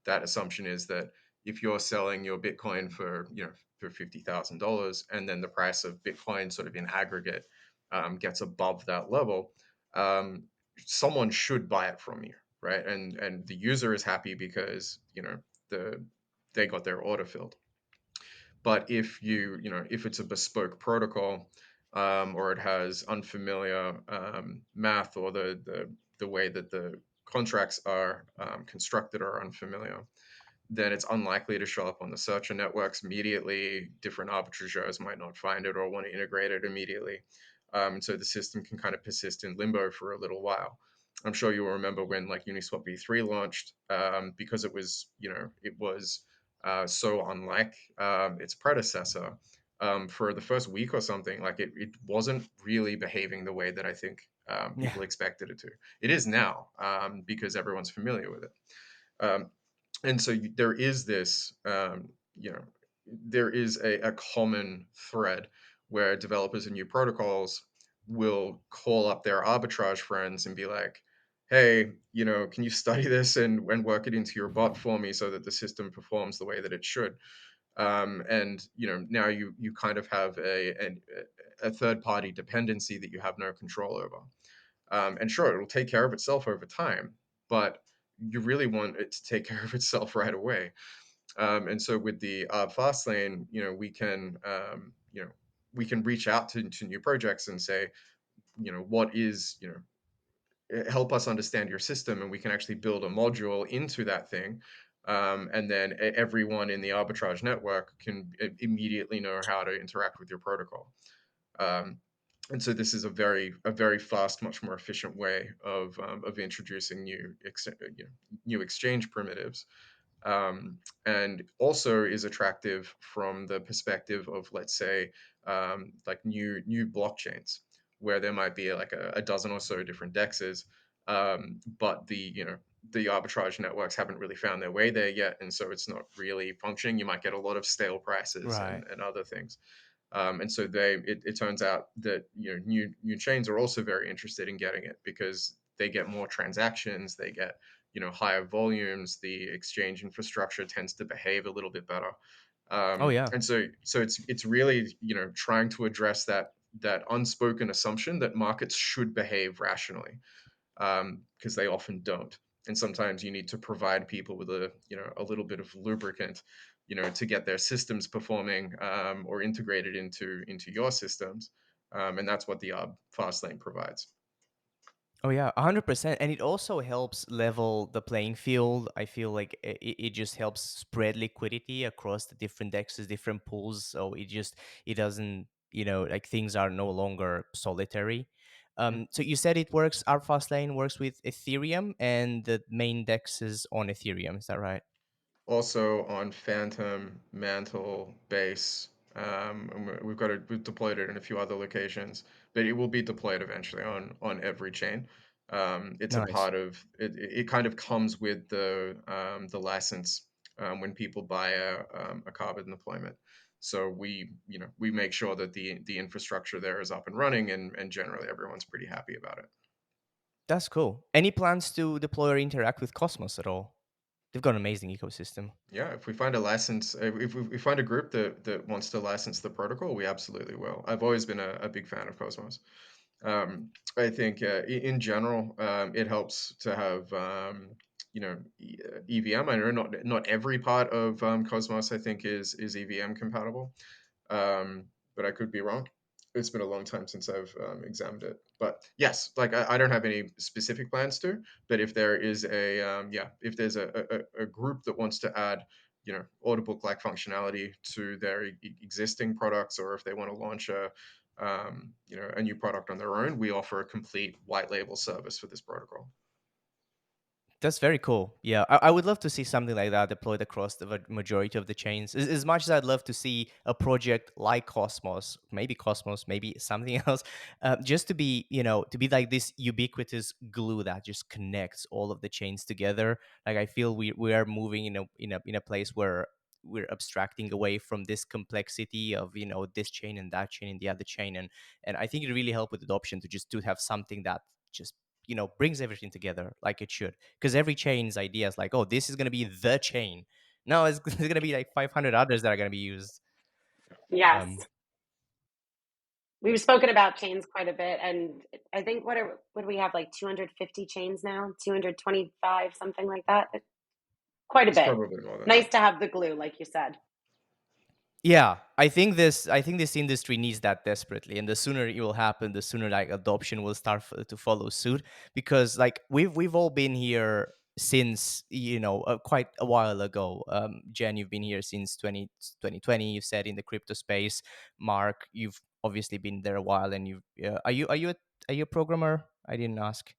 that assumption is that if you're selling your Bitcoin for $50,000, and then the price of Bitcoin sort of in aggregate gets above that level, um, someone should buy it from you, right? And the user is happy because the they got their order filled. But if it's a bespoke protocol, or it has unfamiliar math, or the way that the contracts are constructed are unfamiliar, then it's unlikely to show up on the searcher networks immediately. Different arbitrageurs might not find it or want to integrate it immediately. So the system can kind of persist in limbo for a little while. I'm sure you'll remember when like Uniswap v3 launched, because it was so unlike its predecessor. For the first week or something, like it wasn't really behaving the way that I think yeah, people expected it to. It is now, because everyone's familiar with it. Um, and so there is this there is a common thread where developers of new protocols will call up their arbitrage friends and be like, hey, can you study this and work it into your bot for me so that the system performs the way that it should? And now you kind of have a third party dependency that you have no control over. And sure, it'll take care of itself over time, but you really want it to take care of itself right away. And so with the fast lane, we can reach out to new projects and say, what is, help us understand your system, and we can actually build a module into that thing. And then everyone in the arbitrage network can immediately know how to interact with your protocol. Um, and so this is a very fast, much more efficient way of introducing new exchange primitives, and also is attractive from the perspective of, let's say, like new blockchains, where there might be like a dozen or so different dexes, but the arbitrage networks haven't really found their way there yet, and so it's not really functioning. You might get a lot of stale prices right. and other things. And so it turns out that new chains are also very interested in getting it because they get more transactions, they get higher volumes, the exchange infrastructure tends to behave a little bit better. Oh yeah. And so it's really trying to address that unspoken assumption that markets should behave rationally, because they often don't. And sometimes you need to provide people with a little bit of lubricant, to get their systems performing, or integrated into your systems, and that's what the fast lane provides. Oh yeah, 100%. And it also helps level the playing field. I feel like it just helps spread liquidity across the different dexes, different pools. So it doesn't, like things are no longer solitary. So you said it works, our fast lane works with Ethereum and the main dexes on Ethereum. Is that right? Also on Phantom, Mantle, Base. And we've deployed it in a few other locations, but it will be deployed eventually on every chain. It's a Nice. part of it. It kind of comes with the license, when people buy a carbon deployment. So we make sure that the infrastructure there is up and running, and generally everyone's pretty happy about it. That's cool. Any plans to deploy or interact with Cosmos at all? They've got an amazing ecosystem. Yeah, if we find a license, if we find a group that wants to license the protocol, we absolutely will. I've always been a big fan of Cosmos. I think, in general, it helps to have, EVM. I know not every part of Cosmos I think is EVM compatible, um, but I could be wrong. It's been a long time since I've examined it. But yes, like I don't have any specific plans to. But if there is if there's a group that wants to add, order book like functionality to their existing products, or if they want to launch a new product on their own, we offer a complete white label service for this protocol. That's very cool. Yeah, I would love to see something like that deployed across the majority of the chains. As much as I'd love to see a project like Cosmos, maybe something else, just to be, to be like this ubiquitous glue that just connects all of the chains together. Like I feel we are moving in a place where we're abstracting away from this complexity of this chain and that chain and the other chain, and I think it really helped with adoption to have something that just brings everything together like it should, because every chain's idea is like, oh, this is going to be the chain. No, it's, there's going to be like 500 others that are going to be used. Yes. um We've spoken about chains quite a bit, and I think what do we have, like 250 chains now, 225, something like that. Quite a It's bit. probably more than Nice that. to have the glue, like you said. Yeah, I think this industry needs that desperately, and the sooner it will happen, the sooner like adoption will start to follow suit. Because like we've all been here since quite a while ago. Jen, you've been here since 2020. You said in the crypto space. Mark, you've obviously been there a while, and you are you a programmer? I didn't ask.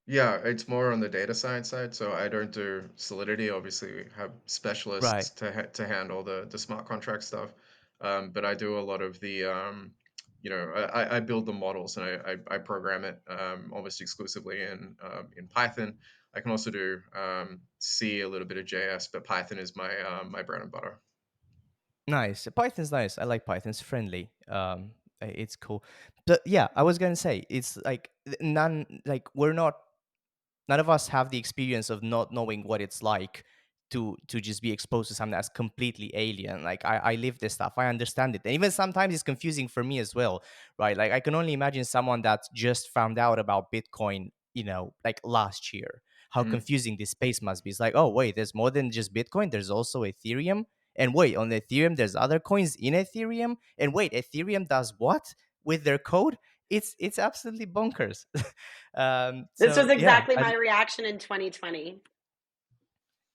Yeah, it's more on the data science side. So I don't do Solidity. Obviously, we have Right. specialists to handle the smart contract stuff. But I do a lot of I build the models, and I program it, almost exclusively in Python. I can also do C, a little bit of JS, but Python is my bread and butter. Nice. Python's nice. I like Python. It's friendly. It's cool. But yeah, I was gonna say it's like none of us have the experience of not knowing what it's like to just be exposed to something that's completely alien. Like I live this stuff, I understand it, and even sometimes it's confusing for me as well, right? Like I can only imagine someone that just found out about Bitcoin, like last year, how Mm. confusing this space must be. It's like, oh wait, there's more than just Bitcoin, there's also Ethereum, and wait, on Ethereum there's other coins in Ethereum, and wait, Ethereum does what with their code? It's absolutely bonkers. This was So yeah, exactly my reaction in 2020.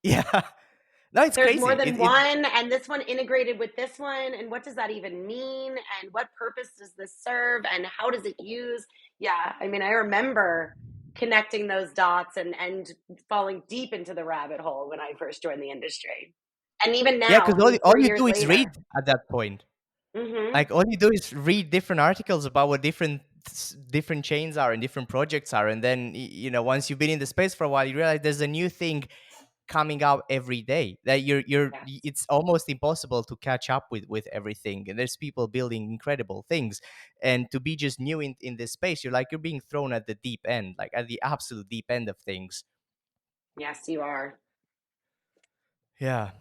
yeah. No, it's There's more crazy. than one, and this one integrated with this one, and what does that even mean? And what purpose does this serve? And how does it use? Yeah, I mean, I remember connecting those dots and falling deep into the rabbit hole when I first joined the industry. And even Yeah, now, because I mean, all 4 you years do is read later. at that point. Mhm. Like all you do is read different articles about what different chains are and different projects are, and then once you've been in the space for a while, you realize there's a new thing coming out every day that Yes. it's almost impossible to catch up with everything, and there's people building incredible things, and to be just new in this space, you're being thrown at the deep end, like at the absolute deep end of things. Yes, you are. Yeah.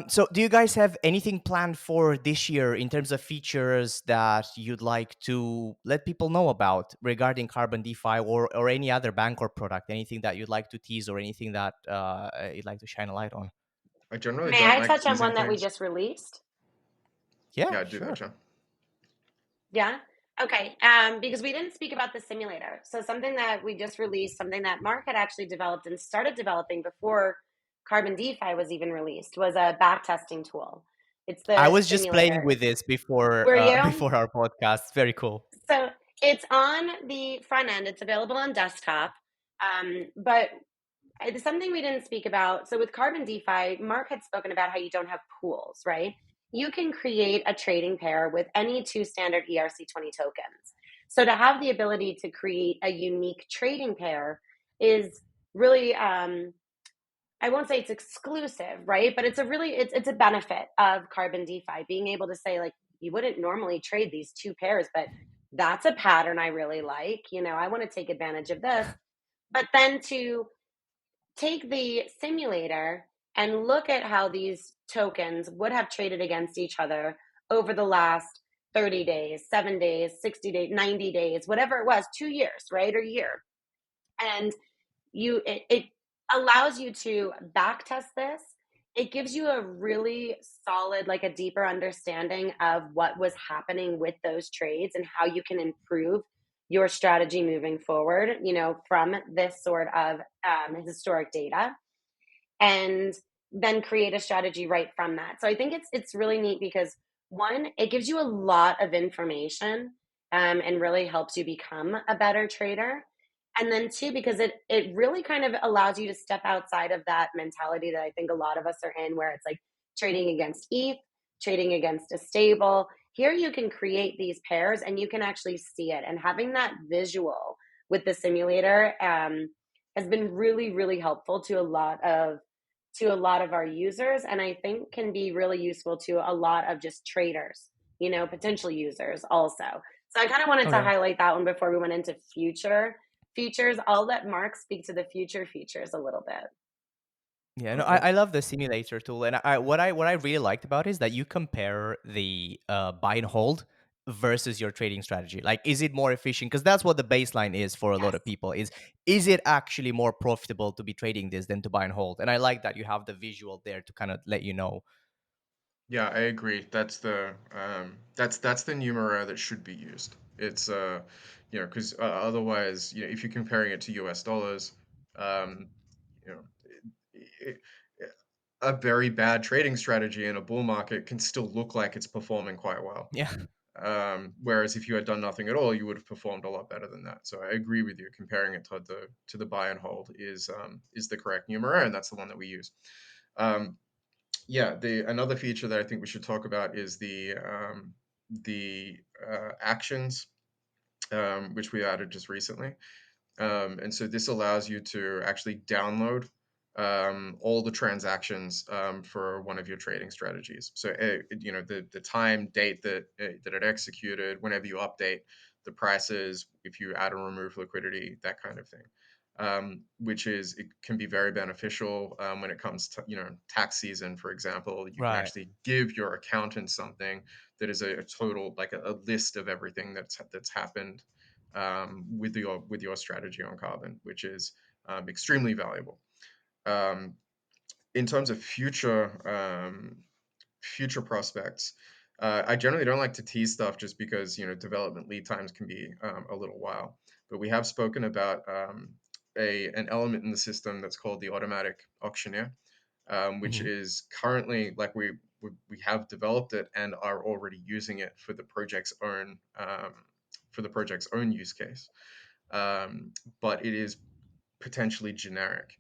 So, do you guys have anything planned for this year in terms of features that you'd like to let people know about regarding Carbon DeFi or any other Bancor product? Anything that you'd like to tease or anything that you'd like to shine a light on? I generally May don't I like touch on teasing one that we things. just released? Yeah, Yeah, do that, sure. John. Yeah. Okay. Because we didn't speak about the simulator. So something that we just released, something that Mark had actually developed and started developing before Carbon DeFi was even released, was a back testing tool. It's I the was just playing simulator. with this before Were you? before our podcast. Very cool. So it's on the front end. It's available on desktop. But it's something we didn't speak about. So with Carbon DeFi, Mark had spoken about how you don't have pools, right? You can create a trading pair with any two standard ERC20 tokens. So to have the ability to create a unique trading pair is really I won't say it's exclusive, right? But it's a really it's a benefit of Carbon DeFi being able to say like you wouldn't normally trade these two pairs, but that's a pattern I really like. I want to take advantage of this. But then to take the simulator and look at how these tokens would have traded against each other over the last 30 days, 7 days, 60 days, 90 days, whatever it was, 2 years, right? Or year. And it allows you to back test this. It gives you a really solid, like a deeper understanding of what was happening with those trades and how you can improve your strategy moving forward, from this sort of historic data, and then create a strategy right from that. So I think it's really neat because one, it gives you a lot of information, and really helps you become a better trader. And then two, because it really kind of allows you to step outside of that mentality that I think a lot of us are in, where it's like trading against ETH, trading against a stable. Here you can create these pairs and you can actually see it. And having that visual with the simulator has been really, really helpful to a lot of our users, and I think can be really useful to a lot of just traders, potential users also. So I kind of wanted to Okay. highlight that one before we went into future features. I'll let Mark speak to the future features a little bit. Yeah, no, Okay. I love the simulator tool, and what I really liked about it is that you compare the buy and hold versus your trading strategy. Like, is it more efficient? Because that's what the baseline is for a lot Yes. of people. Is it actually more profitable to be trading this than to buy and hold? And I like that you have the visual there to kind of let you know. Yeah, I agree. That's the numeraire that should be used. It's because otherwise, if you're comparing it to US dollars, um, you know, it, a very bad trading strategy in a bull market can still look like it's performing quite well. Yeah. Whereas if you had done nothing at all, you would have performed a lot better than that. So I agree with you. Comparing it to the buy and hold is the correct numeraire, and that's the one that we use. Um, yeah, the another feature that I think we should talk about is the actions, which we added just recently. And so this allows you to actually download all the transactions for one of your trading strategies. So the time, date that it executed, whenever you update the prices, if you add or remove liquidity, that kind of thing. Which it can be very beneficial when it comes to tax season, for example. You can Right. actually give your accountant something that is a total, like a list of everything that's happened with your strategy on carbon, which is extremely valuable. Um, in terms of future prospects, I generally don't like to tease stuff just because development lead times can be a little while. But we have spoken about an element in the system that's called the automatic auctioneer, which Hmm. is currently, like, we have developed it and are already using it for the project's own use case, but it is potentially generic.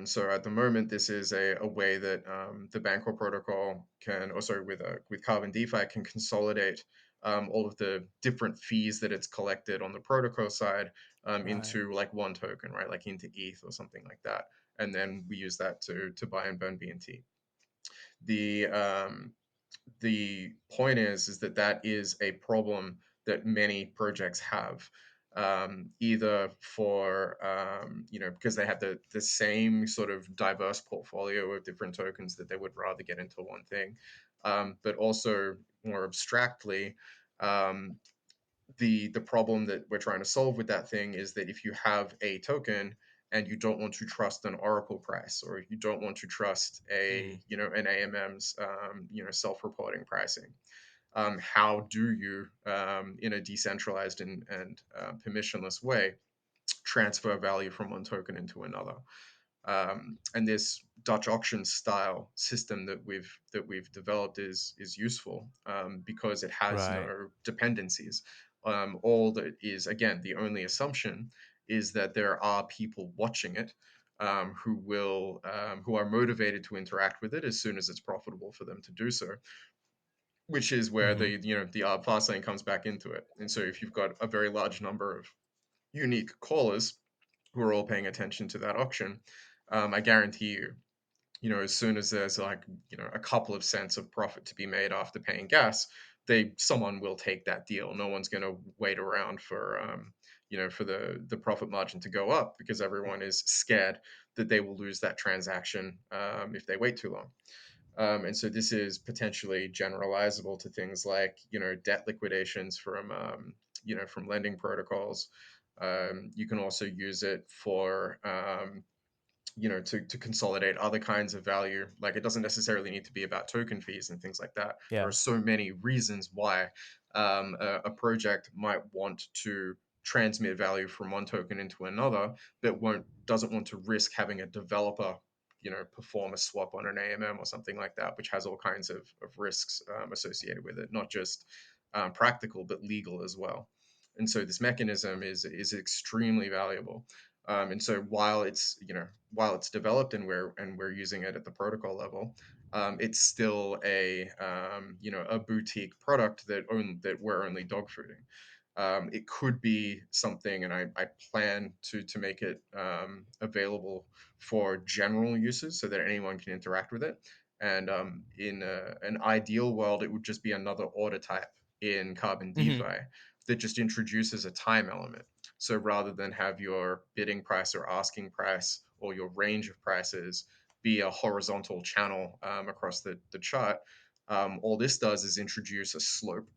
So at the moment, this is a way that the Bancor protocol can, also with Carbon DeFi, can consolidate all of the different fees that it's collected on the protocol side Right. into like one token, right? Like into ETH or something like that, and then we use that to buy and burn BNT. The the point is that is a problem that many projects have. either for because they have the same sort of diverse portfolio of different tokens that they would rather get into one thing, but also more abstractly. Um, the problem that we're trying to solve with that thing is that if you have a token and you don't want to trust an oracle price, or you don't want to trust Mm. an AMM's self-reporting pricing, how do you in a decentralized and permissionless way transfer value from one token into another? And this Dutch auction style system that we've developed is useful, because it has Right. no dependencies. All that is, again, the only assumption is that there are people watching it, who are motivated to interact with it as soon as it's profitable for them to do so, which is where Hmm. the fast lane comes back into it. And so if you've got a very large number of unique callers who are all paying attention to that auction, I guarantee you, as soon as there's like, a couple of cents of profit to be made after paying gas, someone will take that deal. No one's going to wait around for the profit margin to go up, because everyone is scared that they will lose that transaction, if they wait too long. And so this is potentially generalizable to things like, debt liquidations from lending protocols. You can also use it for, to consolidate other kinds of value. Like, it doesn't necessarily need to be about token fees and things like that. There are Yeah. so many reasons why a project might want to transmit value from one token into another, but doesn't want to risk having a developer, perform a swap on an AMM or something like that, which has all kinds of risks associated with it, not just practical but legal as well. And so this mechanism is extremely valuable. And so while it's developed and we're using it at the protocol level, it's still a boutique product that we're only dogfooding. It could be something, and I plan to make it available for general uses so that anyone can interact with it. And in an ideal world, it would just be another order type in Carbon Hmm. DeFi that just introduces a time element. So rather than have your bidding price or asking price or your range of prices be a horizontal channel across the chart, all this does is introduce a slope,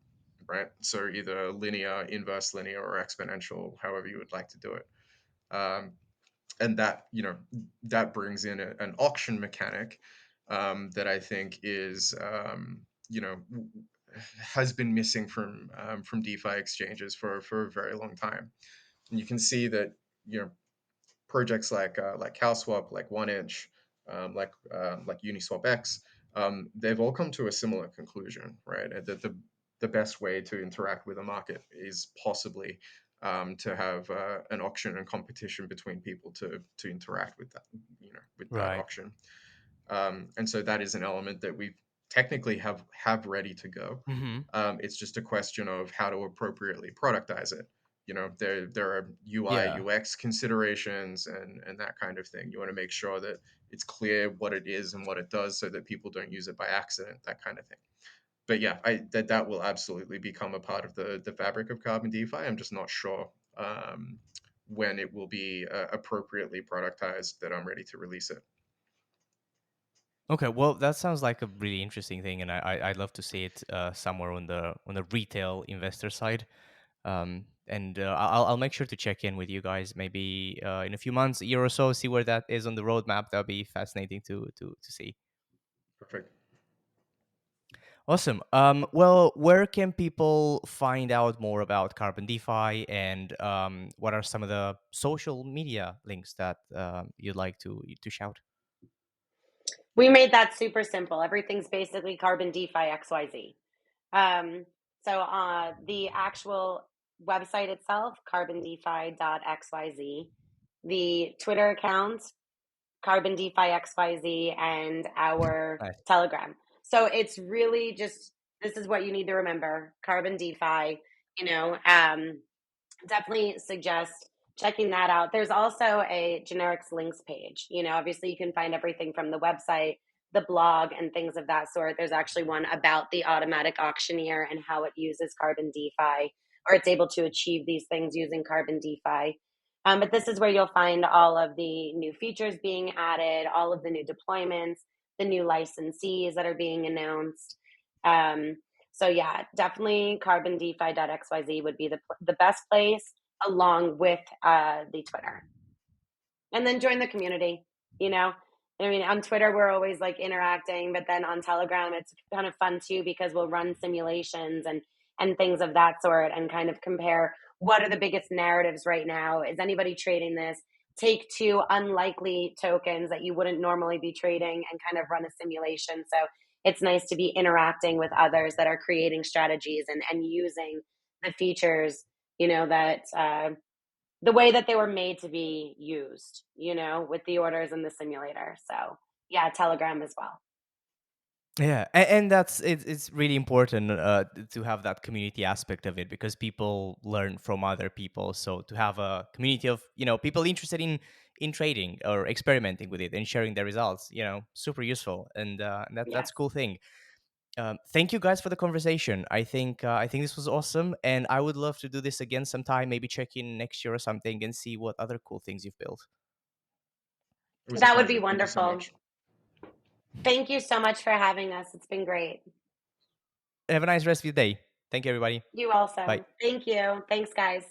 right? So either linear, inverse linear, or exponential, however you would like to do it. Um, and that brings in an auction mechanic that I think is has been missing from DeFi exchanges for a very long time. And you can see that you know projects like CalSwap, like 1inch, like Uniswap X, they've all come to a similar conclusion, right? That the best way to interact with a market is possibly to have an auction and competition between people to interact with that Right. auction. And so that is an element that we technically have ready to go. Hmm. It's just a question of how to appropriately productize it. There are UI Yeah. UX considerations and that kind of thing. You want to make sure that it's clear what it is and what it does, so that people don't use it by accident, that kind of thing. But yeah, that will absolutely become a part of the fabric of Carbon DeFi. I'm just not sure when it will be appropriately productized that I'm ready to release it. Okay. Well, that sounds like a really interesting thing, and I'd love to see it somewhere on the retail investor side. And I'll make sure to check in with you guys maybe in a few months, a year or so, see where that is on the roadmap. That'll be fascinating to see. Perfect. Awesome. Well, where can people find out more about Carbon DeFi, and what are some of the social media links that you'd like to shout? We made that super simple. Everything's basically Carbon DeFi XYZ. Um, the actual website itself, carbondefi.xyz, the Twitter account, Carbon DeFi XYZ, and our Nice. Telegram. So it's really just, this is what you need to remember: Carbon DeFi. You know, definitely suggest checking that out. There's also a generics links page. Obviously you can find everything from the website, the blog, and things of that sort. There's actually one about the automatic auctioneer and how it uses Carbon DeFi, or it's able to achieve these things using Carbon DeFi. But this is where you'll find all of the new features being added, all of the new deployments, the new licensees that are being announced. Um, so yeah, definitely carbondefi.xyz would be the best place, along with the Twitter. And then join the community, you know. I mean, on Twitter we're always like interacting, but then on Telegram it's kind of fun too, because we'll run simulations and things of that sort, and kind of compare what are the biggest narratives right now. Is anybody trading this? Take two unlikely tokens that you wouldn't normally be trading and kind of run a simulation. So it's nice to be interacting with others that are creating strategies and using the features, that the way that they were made to be used, with the orders and the simulator. So yeah, Telegram as well. Yeah, and that's it's really important to have that community aspect of it, because people learn from other people. So to have a community of people interested in trading or experimenting with it and sharing their results, super useful, and that's a Yes. cool thing. Thank you guys for the conversation. I think this was awesome, and I would love to do this again sometime. Maybe check in next year or something and see what other cool things you've built. It was a That would be pleasure. Thank you so wonderful. much. Thank you so much for having us. It's been great. Have a nice rest of your day. Thank you, everybody. You Bye. also. Thank you. Thanks, guys.